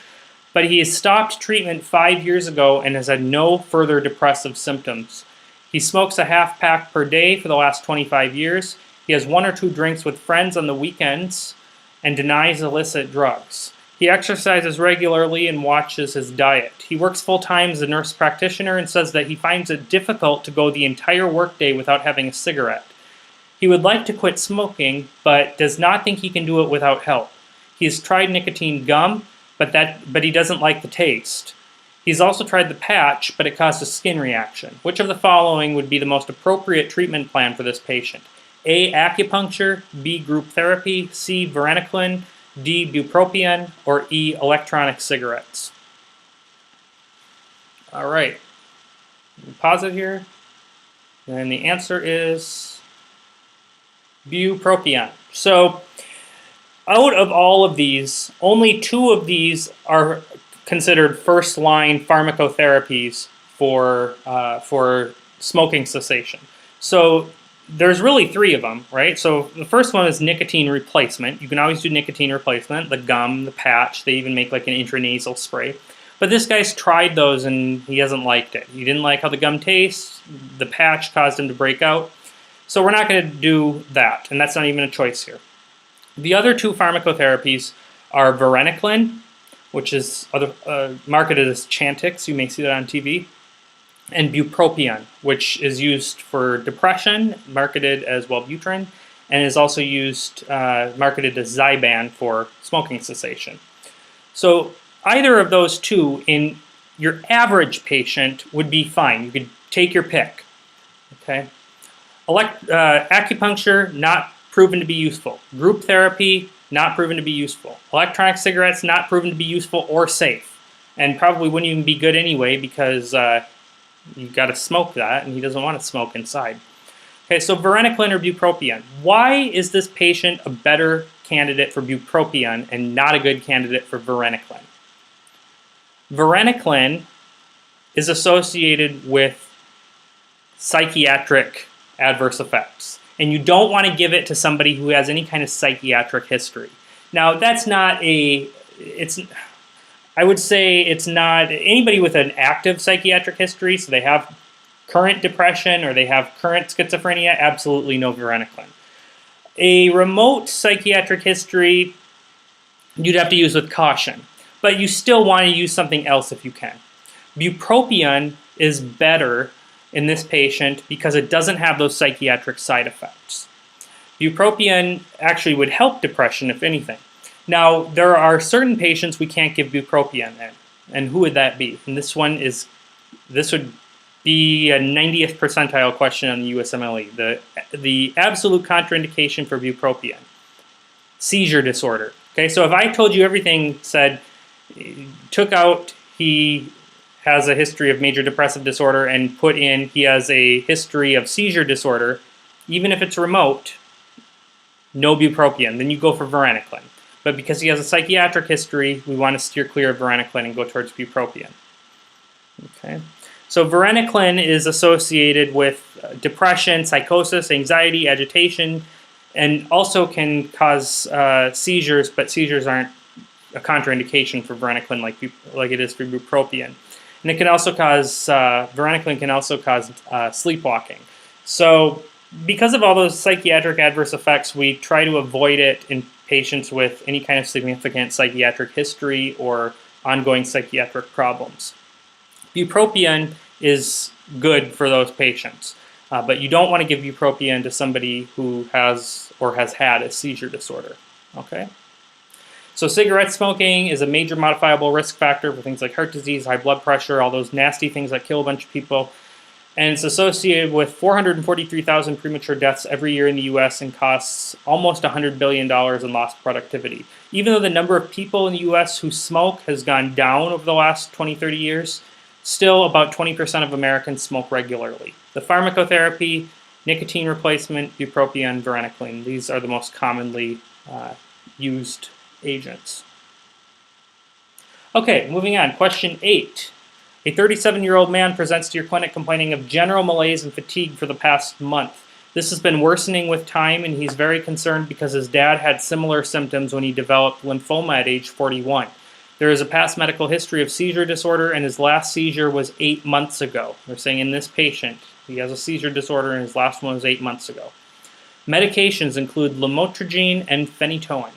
But he has stopped treatment 5 years ago and has had no further depressive symptoms. He smokes a half pack per day for the last 25 years. He has 1 or 2 drinks with friends on the weekends and denies illicit drugs. He exercises regularly and watches his diet. He works full-time as a nurse practitioner and says that he finds it difficult to go the entire workday without having a cigarette. He would like to quit smoking, but does not think he can do it without help. He has tried nicotine gum, but he doesn't like the taste. He's also tried the patch, but it caused a skin reaction. Which of the following would be the most appropriate treatment plan for this patient? A. Acupuncture, B. Group therapy, C. Varenicline, D. Bupropion, or E. Electronic cigarettes? All right. Pause it here. And the answer is bupropion. So out of all of these, only 2 of these are considered first-line pharmacotherapies for smoking cessation. So there's really 3 of them, right? So the first one is nicotine replacement. You can always do nicotine replacement, the gum, the patch. They even make like an intranasal spray. But this guy's tried those and he hasn't liked it. He didn't like how the gum tastes. The patch caused him to break out. So we're not going to do that, and that's not even a choice here. The other 2 pharmacotherapies are varenicline, which is marketed as Chantix. You may see that on TV. And bupropion, which is used for depression, marketed as Wellbutrin, and is also used, marketed as Zyban for smoking cessation. So either of those 2 in your average patient would be fine. You could take your pick. Okay. Acupuncture, not proven to be useful. Group therapy, not proven to be useful. Electronic cigarettes, not proven to be useful or safe. And probably wouldn't even be good anyway because you've got to smoke that, and he doesn't want to smoke inside. Okay, so varenicline or bupropion. Why is this patient a better candidate for bupropion and not a good candidate for varenicline? Varenicline is associated with psychiatric adverse effects, and you don't want to give it to somebody who has any kind of psychiatric history. Now, that's not I would say it's not anybody with an active psychiatric history, so they have current depression or they have current schizophrenia, absolutely no varenicline. A remote psychiatric history, you'd have to use with caution, but you still want to use something else if you can. Bupropion is better in this patient because it doesn't have those psychiatric side effects. Bupropion actually would help depression, if anything. Now, there are certain patients we can't give bupropion in, and who would that be? And this would be a 90th percentile question on the USMLE. The absolute contraindication for bupropion, seizure disorder. Okay, so if I told you everything said, took out he has a history of major depressive disorder and put in he has a history of seizure disorder, even if it's remote, no bupropion, then you go for varenicline. But because he has a psychiatric history, we want to steer clear of varenicline and go towards bupropion. Okay. So varenicline is associated with depression, psychosis, anxiety, agitation, and also can cause seizures, but seizures aren't a contraindication for varenicline like it is for bupropion. And it can also cause, varenicline can also cause sleepwalking. So because of all those psychiatric adverse effects, we try to avoid it in patients with any kind of significant psychiatric history or ongoing psychiatric problems. Bupropion is good for those patients, but you don't want to give bupropion to somebody who has or has had a seizure disorder. Okay. So cigarette smoking is a major modifiable risk factor for things like heart disease, high blood pressure, all those nasty things that kill a bunch of people. And it's associated with 443,000 premature deaths every year in the US and costs almost $100 billion in lost productivity. Even though the number of people in the US who smoke has gone down over the last 20, 30 years, still about 20% of Americans smoke regularly. The pharmacotherapy, nicotine replacement, bupropion, varenicline, these are the most commonly used agents. Okay, moving on. Question 8. A 37-year-old man presents to your clinic complaining of general malaise and fatigue for the past month. This has been worsening with time, and he's very concerned because his dad had similar symptoms when he developed lymphoma at age 41. There is a past medical history of seizure disorder, and his last seizure was 8 months ago. They're saying in this patient, he has a seizure disorder, and his last one was 8 months ago. Medications include lamotrigine and phenytoin.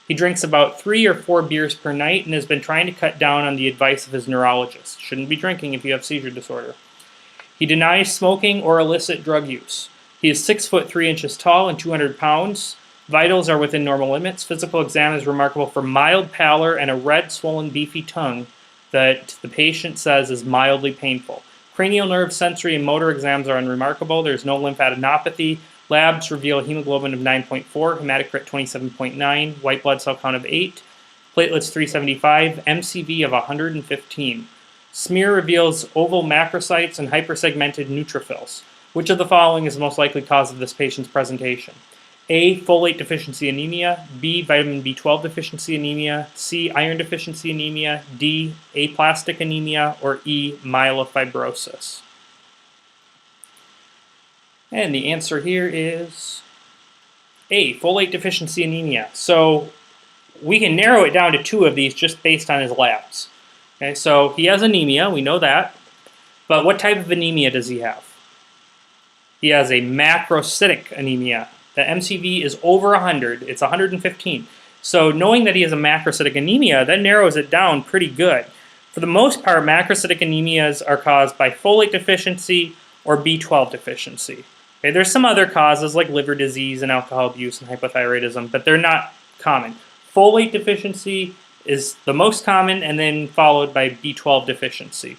He drinks about 3 or 4 beers per night and has been trying to cut down on the advice of his neurologist. Shouldn't be drinking if you have seizure disorder. He denies smoking or illicit drug use. He is 6 foot 3 inches tall and 200 pounds. Vitals are within normal limits. Physical exam is remarkable for mild pallor and a red, swollen, beefy tongue that the patient says is mildly painful. Cranial nerve, sensory, and motor exams are unremarkable. There's no lymphadenopathy. Labs reveal a hemoglobin of 9.4, hematocrit 27.9, white blood cell count of 8, platelets 375, MCV of 115. Smear reveals oval macrocytes and hypersegmented neutrophils. Which of the following is the most likely cause of this patient's presentation? A. Folate deficiency anemia. B. Vitamin B12 deficiency anemia. C. Iron deficiency anemia. D. Aplastic anemia. Or E. Myelofibrosis. And the answer here is A. Folate deficiency anemia. So we can narrow it down to 2 of these just based on his labs. Okay, so he has anemia, we know that. But what type of anemia does he have? He has a macrocytic anemia. The MCV is over 100. It's 115. So knowing that he has a macrocytic anemia, that narrows it down pretty good. For the most part, macrocytic anemias are caused by folate deficiency or B12 deficiency. Okay, there's some other causes like liver disease and alcohol abuse and hypothyroidism, but they're not common. Folate deficiency is the most common, and then followed by B12 deficiency.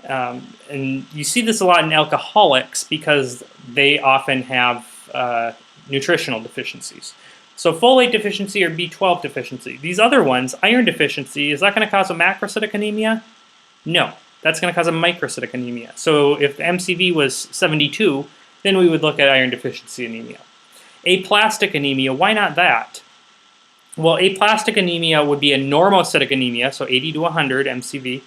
And you see this a lot in alcoholics because they often have nutritional deficiencies. So folate deficiency or B12 deficiency. These other ones, iron deficiency, is that going to cause a macrocytic anemia? No, that's going to cause a microcytic anemia. So if the MCV was 72, then we would look at iron deficiency anemia. Aplastic anemia, why not that? Well, aplastic anemia would be a normocytic anemia, so 80 to 100 MCV,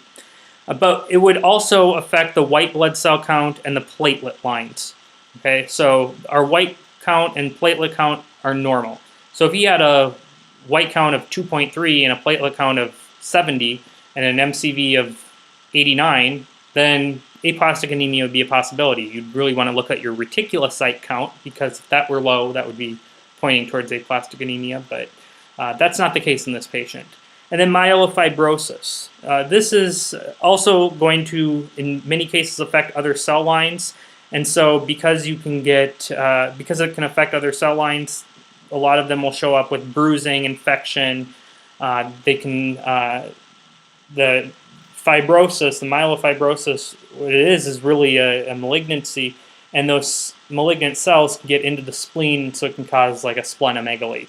but it would also affect the white blood cell count and the platelet lines. Okay, so our white count and platelet count are normal. So if he had a white count of 2.3 and a platelet count of 70 and an MCV of 89, then aplastic anemia would be a possibility. You'd really want to look at your reticulocyte count because if that were low, that would be pointing towards aplastic anemia, but that's not the case in this patient. And then myelofibrosis. This is also going to, in many cases, affect other cell lines. And so because you can get, because it can affect other cell lines, a lot of them will show up with bruising, infection. They can, the fibrosis, the myelofibrosis, what it is really a malignancy. And those malignant cells can get into the spleen, so it can cause like a splenomegaly.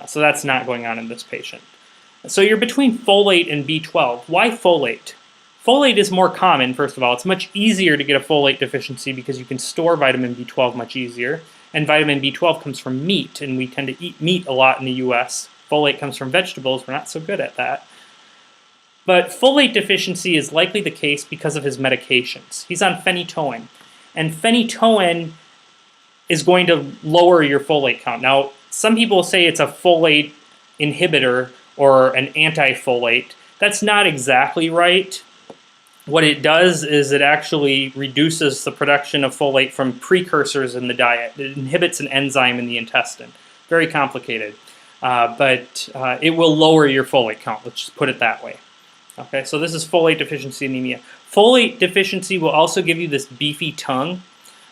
So that's not going on in this patient. So you're between folate and B12. Why folate? Folate is more common, first of all. It's much easier to get a folate deficiency because you can store vitamin B12 much easier. And vitamin B12 comes from meat, and we tend to eat meat a lot in the US. Folate comes from vegetables. We're not so good at that. But folate deficiency is likely the case because of his medications. He's on phenytoin. And phenytoin is going to lower your folate count. Now, some people say it's a folate inhibitor or an anti-folate. That's not exactly right. What it does is it actually reduces the production of folate from precursors in the diet. It inhibits an enzyme in the intestine. Very complicated. But it will lower your folate count. Let's just put it that way. Okay, so this is folate deficiency anemia. Folate deficiency will also give you this beefy tongue.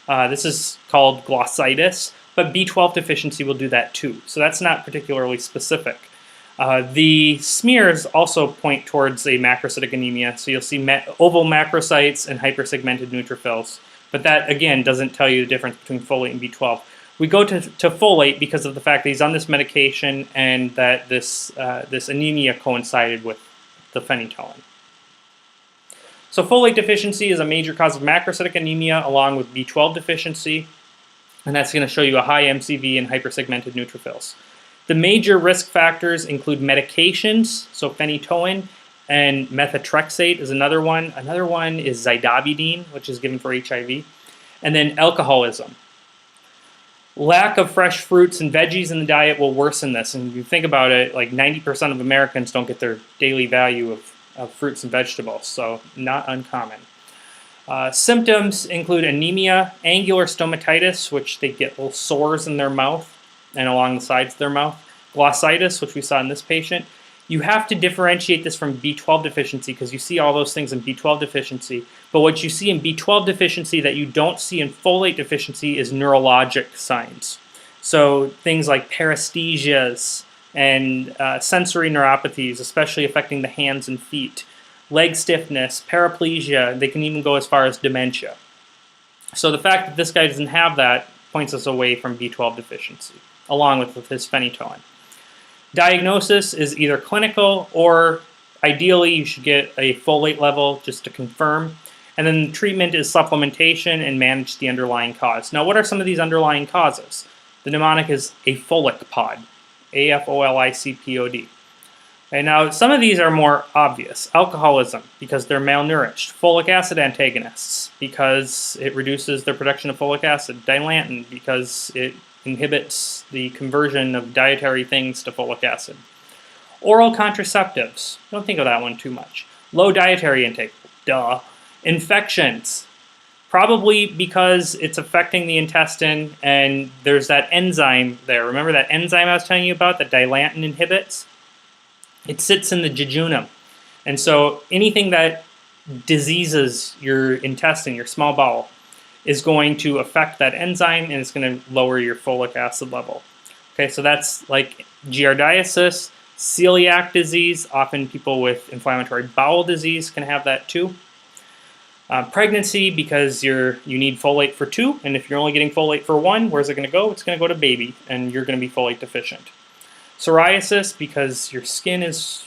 This is called glossitis, but B12 deficiency will do that too. So that's not particularly specific. The smears also point towards a macrocytic anemia, so you'll see oval macrocytes and hypersegmented neutrophils. But that, again, doesn't tell you the difference between folate and B12. We go to folate because of the fact that he's on this medication and that this anemia coincided with the phenytoin. So folate deficiency is a major cause of macrocytic anemia along with B12 deficiency, and that's going to show you a high MCV and hypersegmented neutrophils. The major risk factors include medications, so phenytoin, and methotrexate is another one. Another one is zidabudine, which is given for HIV, and then alcoholism. Lack of fresh fruits and veggies in the diet will worsen this, and if you think about it, like 90% of Americans don't get their daily value of fruits and vegetables, so not uncommon. Symptoms include anemia, angular stomatitis, which they get little sores in their mouth and along the sides of their mouth, glossitis, which we saw in this patient. You have to differentiate this from B12 deficiency because you see all those things in B12 deficiency, but what you see in B12 deficiency that you don't see in folate deficiency is neurologic signs. So things like paresthesias and sensory neuropathies, especially affecting the hands and feet, leg stiffness, paraplegia, they can even go as far as dementia. So the fact that this guy doesn't have that points us away from B12 deficiency, along with his phenytoin. Diagnosis is either clinical or ideally you should get a folate level just to confirm. And then treatment is supplementation and manage the underlying cause. Now, what are some of these underlying causes? The mnemonic is afolic pod, AFOLICPOD. Okay, now, some of these are more obvious. Alcoholism, because they're malnourished. Folic acid antagonists, because it reduces their production of folic acid. Dilantin, because it inhibits the conversion of dietary things to folic acid. Oral contraceptives, don't think of that one too much. Low dietary intake, duh. Infections, probably because it's affecting the intestine and there's that enzyme there. Remember that enzyme I was telling you about that dilantin inhibits? It sits in the jejunum. And so anything that diseases your intestine, your small bowel, is going to affect that enzyme and it's going to lower your folic acid level. Okay, so that's like giardiasis, celiac disease. Often people with inflammatory bowel disease can have that too. Pregnancy, because you need folate for 2, and if you're only getting folate for 1, where's it going to go? It's going to go to baby, and you're going to be folate deficient. Psoriasis, because your skin is,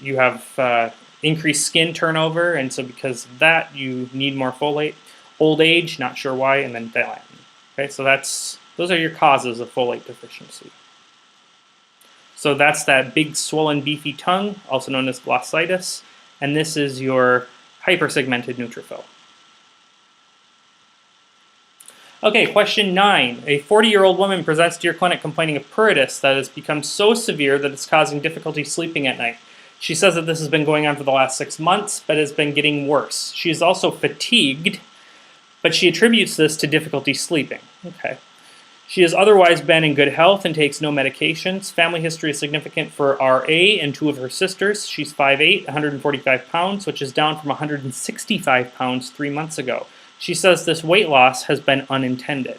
you have increased skin turnover, and so because of that, you need more folate. Old age, not sure why, and then dilantin. Okay, so those are your causes of folate deficiency. So that's that big swollen beefy tongue, also known as glossitis, and this is your hypersegmented neutrophil. Okay, question 9. A 40-year-old woman presents to your clinic complaining of pruritus that has become so severe that it's causing difficulty sleeping at night. She says that this has been going on for the last 6 months, but has been getting worse. She is also fatigued, but she attributes this to difficulty sleeping. Okay. She has otherwise been in good health and takes no medications. Family history is significant for RA and 2 of her sisters. She's 5'8", 145 pounds, which is down from 165 pounds 3 months ago. She says this weight loss has been unintended.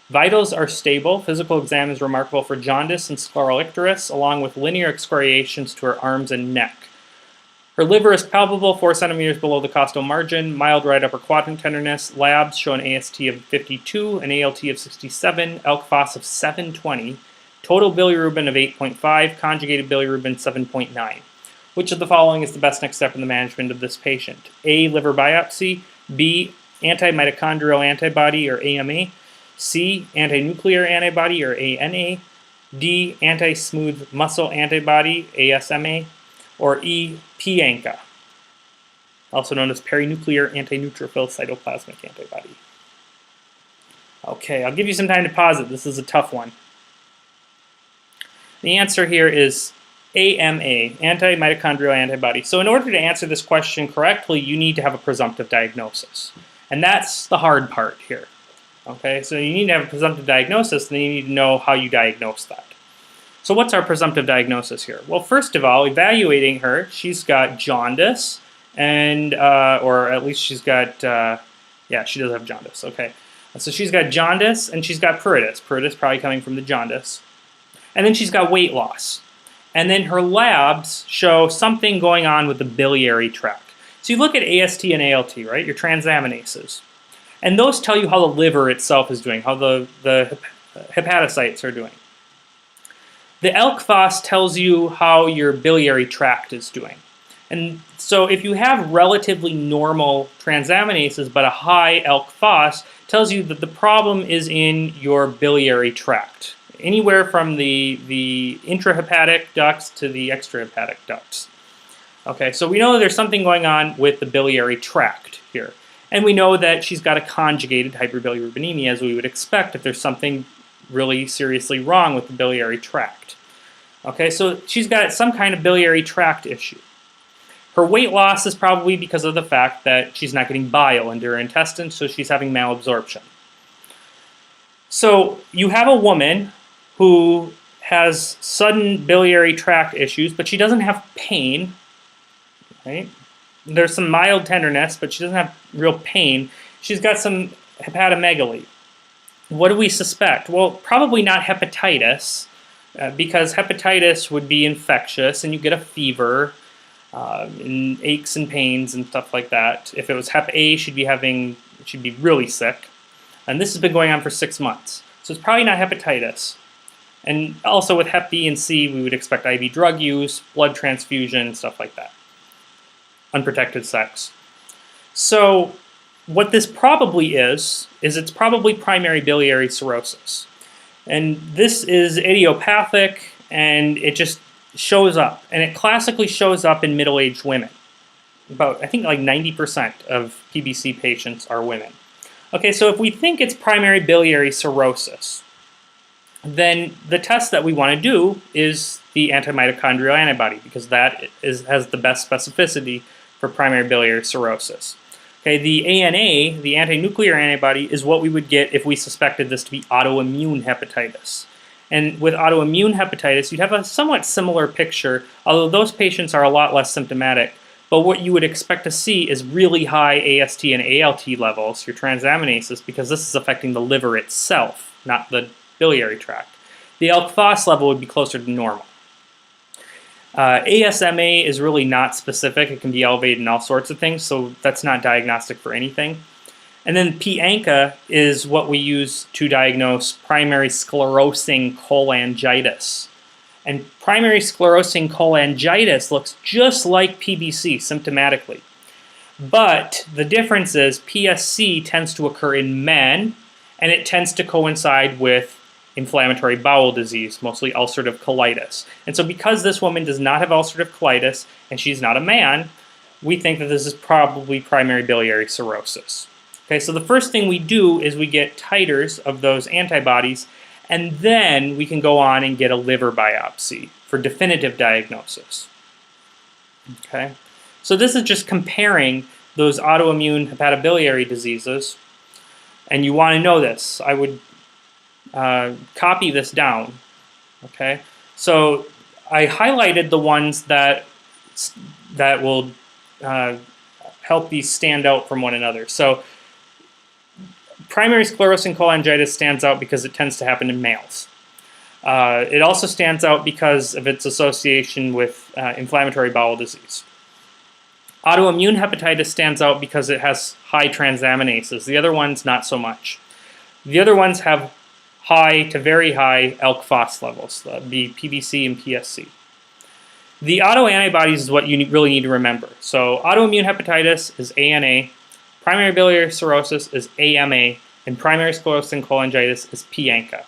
Vitals are stable. Physical exam is remarkable for jaundice and sclerosis, along with linear excoriations to her arms and neck. Her liver is palpable 4 centimeters below the costal margin, mild right upper quadrant tenderness. Labs show an AST of 52, an ALT of 67, ALK Phos of 720, total bilirubin of 8.5, conjugated bilirubin 7.9. Which of the following is the best next step in the management of this patient? A, liver biopsy. B, anti-mitochondrial antibody, or AMA. C, anti-nuclear antibody, or ANA. D, anti-smooth muscle antibody, ASMA. Or E, PANCA, also known as perinuclear antineutrophil cytoplasmic antibody. Okay, I'll give you some time to pause it. This is a tough one. The answer here is AMA, anti-mitochondrial antibody. So in order to answer this question correctly, you need to have a presumptive diagnosis. And that's the hard part here. Okay, so you need to have a presumptive diagnosis, and then you need to know how you diagnose that. So what's our presumptive diagnosis here? Well, first of all, evaluating her, she's got jaundice, and or at least she's got, yeah, she does have jaundice, okay. So she's got jaundice, and she's got pruritus. Pruritus probably coming from the jaundice. And then she's got weight loss. And then her labs show something going on with the biliary tract. So you look at AST and ALT, right? Your transaminases. And those tell you how the liver itself is doing, how the hepatocytes are doing. The ELK phos tells you how your biliary tract is doing. And so if you have relatively normal transaminases but a high ELK phos, tells you that the problem is in your biliary tract, anywhere from the intrahepatic ducts to the extrahepatic ducts. Okay, so we know there's something going on with the biliary tract here. And we know that she's got a conjugated hyperbilirubinemia, as we would expect if there's something really seriously wrong with the biliary tract. Okay, so she's got some kind of biliary tract issue. Her weight loss is probably because of the fact that she's not getting bile into her intestines, so she's having malabsorption. So you have a woman who has sudden biliary tract issues, but she doesn't have pain, right? There's some mild tenderness, but she doesn't have real pain. She's got some hepatomegaly. What do we suspect? Well, probably not hepatitis, because hepatitis would be infectious and you get a fever, and aches and pains and stuff like that. If it was Hep A, she'd be really sick. And this has been going on for 6 months. So it's probably not hepatitis. And also with Hep B and C, we would expect IV drug use, blood transfusion, stuff like that. Unprotected sex. So what this probably is it's probably primary biliary cirrhosis. And this is idiopathic, and it just shows up. And it classically shows up in middle-aged women. I think like 90% of PBC patients are women. Okay, so if we think it's primary biliary cirrhosis, then the test that we want to do is the antimitochondrial antibody, because that has the best specificity for primary biliary cirrhosis. Okay, the ANA, the anti-nuclear antibody, is what we would get if we suspected this to be autoimmune hepatitis. And with autoimmune hepatitis, you'd have a somewhat similar picture, although those patients are a lot less symptomatic. But what you would expect to see is really high AST and ALT levels, your transaminases, because this is affecting the liver itself, not the biliary tract. The ELK phos level would be closer to normal. ASMA is really not specific. It can be elevated in all sorts of things, so that's not diagnostic for anything. And then P-ANCA is what we use to diagnose primary sclerosing cholangitis. And primary sclerosing cholangitis looks just like PBC symptomatically. But the difference is PSC tends to occur in men, and it tends to coincide with inflammatory bowel disease, mostly ulcerative colitis. And so because this woman does not have ulcerative colitis, and she's not a man, we think that this is probably primary biliary cirrhosis. Okay, so the first thing we do is we get titers of those antibodies, and then we can go on and get a liver biopsy for definitive diagnosis. Okay, so this is just comparing those autoimmune hepatobiliary diseases, and you want to know this. I would copy this down. Okay, so I highlighted the ones that will help these stand out from one another. So primary sclerosing cholangitis stands out because it tends to happen in males. It also stands out because of its association with inflammatory bowel disease. Autoimmune hepatitis stands out because it has high transaminases. The other ones, not so much. The other ones have high to very high ELK phos levels, the PBC and PSC. The autoantibodies is what you really need to remember. So autoimmune hepatitis is ANA, primary biliary cirrhosis is AMA, and primary sclerosing cholangitis is P-ANCA.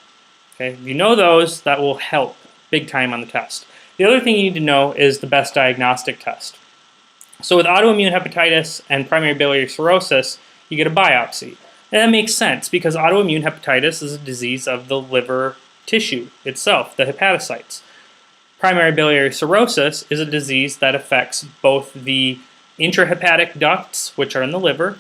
Okay, if you know those, that will help big time on the test. The other thing you need to know is the best diagnostic test. So with autoimmune hepatitis and primary biliary cirrhosis, you get a biopsy. And that makes sense because autoimmune hepatitis is a disease of the liver tissue itself, the hepatocytes. Primary biliary cirrhosis is a disease that affects both the intrahepatic ducts, which are in the liver,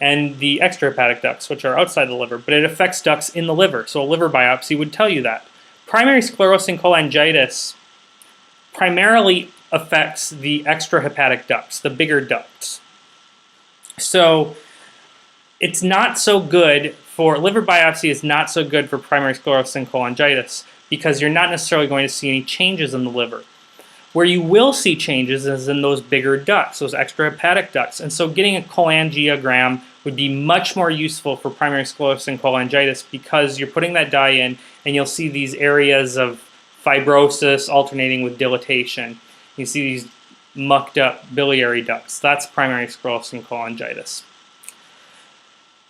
and the extrahepatic ducts, which are outside the liver, but it affects ducts in the liver, so a liver biopsy would tell you that. Primary sclerosing cholangitis primarily affects the extrahepatic ducts, the bigger ducts. So it's not so good for, liver biopsy is not so good for primary sclerosing cholangitis because you're not necessarily going to see any changes in the liver. Where you will see changes is in those bigger ducts, those extrahepatic ducts. And so getting a cholangiogram would be much more useful for primary sclerosis and cholangitis because you're putting that dye in and you'll see these areas of fibrosis alternating with dilatation. You see these mucked up biliary ducts. That's primary sclerosis and cholangitis.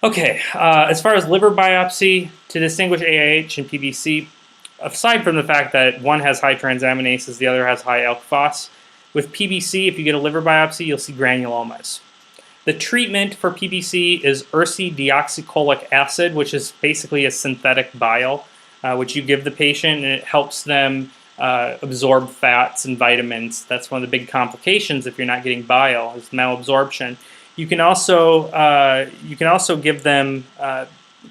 Okay, as far as liver biopsy, to distinguish AIH and PBC, aside from the fact that one has high transaminases, the other has high ALK phos, with PBC, if you get a liver biopsy, you'll see granulomas. The treatment for PBC is ursodeoxycholic acid, which is basically a synthetic bile, which you give the patient, and it helps them absorb fats and vitamins. That's one of the big complications if you're not getting bile, is malabsorption. You can also give them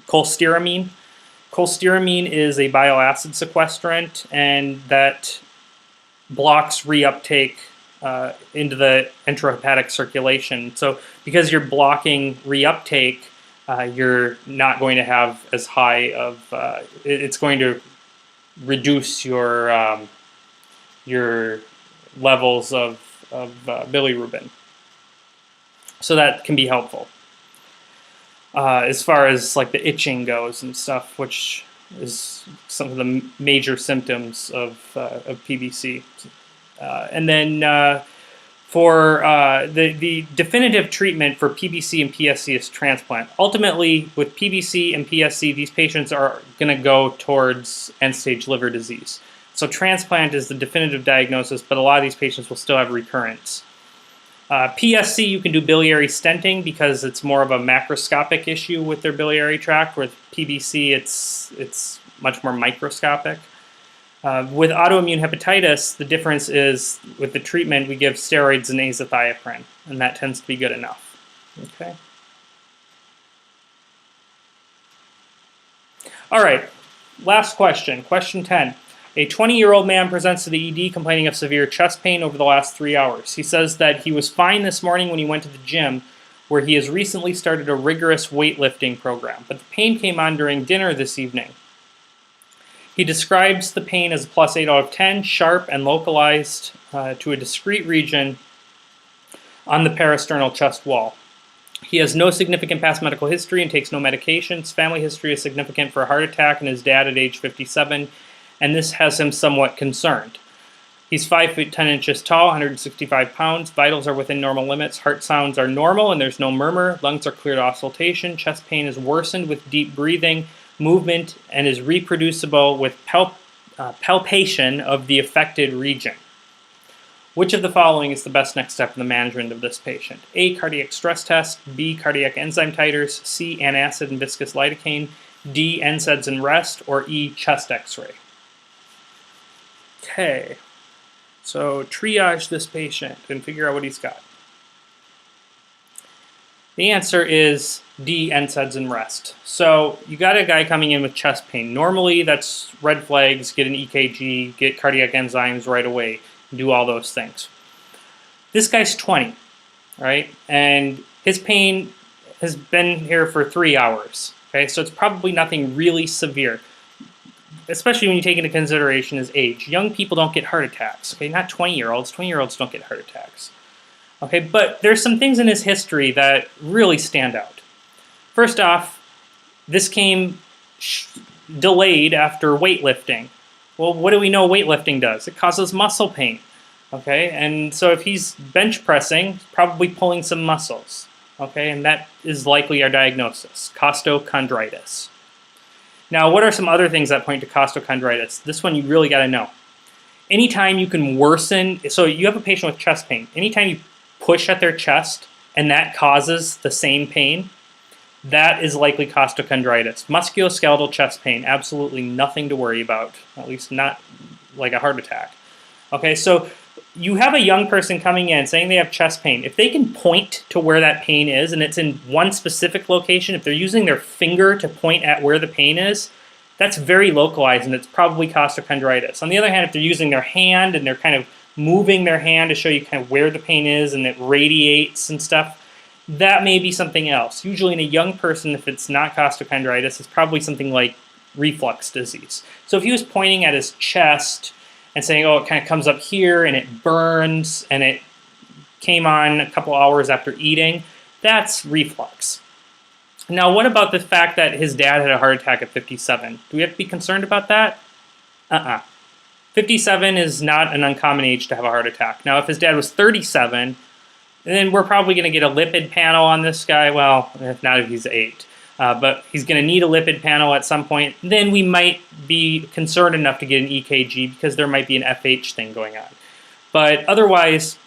cholestyramine. Cholestyramine is a bile acid sequestrant, and that blocks reuptake into the enterohepatic circulation. So because you're blocking reuptake, you're not going to have as high of, it's going to reduce your levels of bilirubin. So that can be helpful. As far as like the itching goes and stuff, which is some of the major symptoms of PBC. And then for the definitive treatment for PBC and PSC is transplant. Ultimately, with PBC and PSC, these patients are going to go towards end-stage liver disease. So transplant is the definitive diagnosis, but a lot of these patients will still have recurrence. PSC, you can do biliary stenting because it's more of a macroscopic issue with their biliary tract. With PBC, it's much more microscopic. With autoimmune hepatitis, the difference is with the treatment, we give steroids and azathioprine, and that tends to be good enough. Okay. All right, last question, question 10. A 20-year-old man presents to the ED complaining of severe chest pain over the last 3 hours. He says that he was fine this morning when he went to the gym, where he has recently started a rigorous weightlifting program, but the pain came on during dinner this evening. He describes the pain as a +8 out of 10, sharp and localized to a discrete region on the parasternal chest wall. He has no significant past medical history and takes no medications. Family history is significant for a heart attack and his dad at age 57. And this has him somewhat concerned. He's 5 feet 10 inches tall, 165 pounds. Vitals are within normal limits. Heart sounds are normal and there's no murmur. Lungs are clear to auscultation. Chest pain is worsened with deep breathing, movement, and is reproducible with palpation of the affected region. Which of the following is the best next step in the management of this patient? A, cardiac stress test. B, cardiac enzyme titers. C, antacid and viscous lidocaine. D, NSAIDs and rest. Or E, chest x-ray. Okay, so triage this patient and figure out what he's got. The answer is D, NSAIDs and rest. So you got a guy coming in with chest pain. Normally that's red flags, get an EKG, get cardiac enzymes right away, do all those things. This guy's 20, right? And his pain has been here for 3 hours, okay? So it's probably nothing really severe. Especially when you take into consideration his age. Young people don't get heart attacks, okay? Not 20-year-olds. 20-year-olds don't get heart attacks. Okay, but there's some things in his history that really stand out. First off, this came delayed after weightlifting. Well, what do we know weightlifting does? It causes muscle pain, okay? And so if he's bench pressing, probably pulling some muscles, okay? And that is likely our diagnosis, costochondritis. Now, what are some other things that point to costochondritis? This one you really got to know. Anytime you can worsen, so you have a patient with chest pain, anytime you push at their chest and that causes the same pain, that is likely costochondritis. Musculoskeletal chest pain, absolutely nothing to worry about, at least not like a heart attack. Okay, so you have a young person coming in saying they have chest pain. If they can point to where that pain is and it's in one specific location, if they're using their finger to point at where the pain is, that's very localized and it's probably costochondritis. On the other hand, if they're using their hand and they're kind of moving their hand to show you kind of where the pain is and it radiates and stuff, that may be something else. Usually in a young person, if it's not costochondritis, it's probably something like reflux disease. So if he was pointing at his chest and saying, oh, it kind of comes up here and it burns and it came on a couple hours after eating, that's reflux. Now, what about the fact that his dad had a heart attack at 57? Do we have to be concerned about that? 57 is not an uncommon age to have a heart attack. Now, if his dad was 37, then we're probably going to get a lipid panel on this guy. Well, if not if he's 8. But he's going to need a lipid panel at some point. Then we might be concerned enough to get an EKG because there might be an FH thing going on. But otherwise,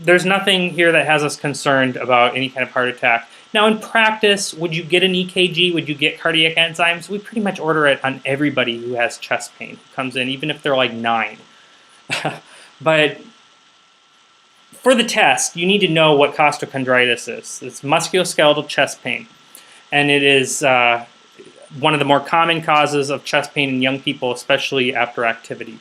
there's nothing here that has us concerned about any kind of heart attack. Now, in practice, would you get an EKG? Would you get cardiac enzymes? We pretty much order it on everybody who has chest pain who comes in, even if they're like 9. But for the test, you need to know what costochondritis is. It's musculoskeletal chest pain, and it is one of the more common causes of chest pain in young people, especially after activity.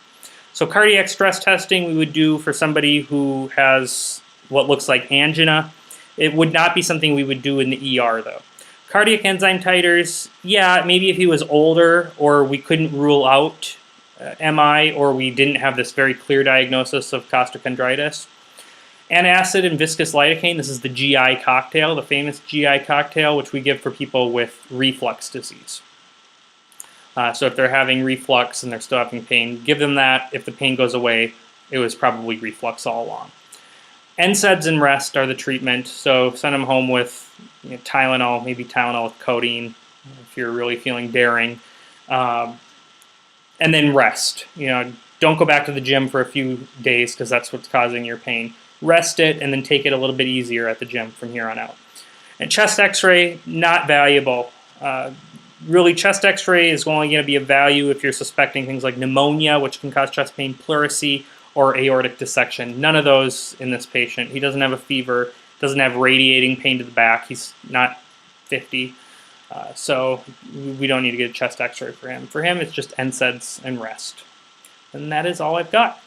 So cardiac stress testing we would do for somebody who has what looks like angina. It would not be something we would do in the ER, though. Cardiac enzyme titers, yeah, maybe if he was older or we couldn't rule out MI or we didn't have this very clear diagnosis of costochondritis. Antacid and viscous lidocaine, this is the GI cocktail, the famous GI cocktail, which we give for people with reflux disease. So if they're having reflux and they're still having pain, give them that. If the pain goes away, it was probably reflux all along. NSAIDs and rest are the treatment, so send them home with Tylenol, maybe Tylenol with codeine if you're really feeling daring. And then rest. Don't go back to the gym for a few days because that's what's causing your pain. Rest it and then take it a little bit easier at the gym from here on out. And chest x-ray, not valuable. Really, chest x-ray is only going to be of value if you're suspecting things like pneumonia, which can cause chest pain, pleurisy, or aortic dissection. None of those in this patient. He doesn't have a fever, doesn't have radiating pain to the back. He's not 50, so we don't need to get a chest x-ray for him. For him, it's just NSAIDs and rest. And that is all I've got.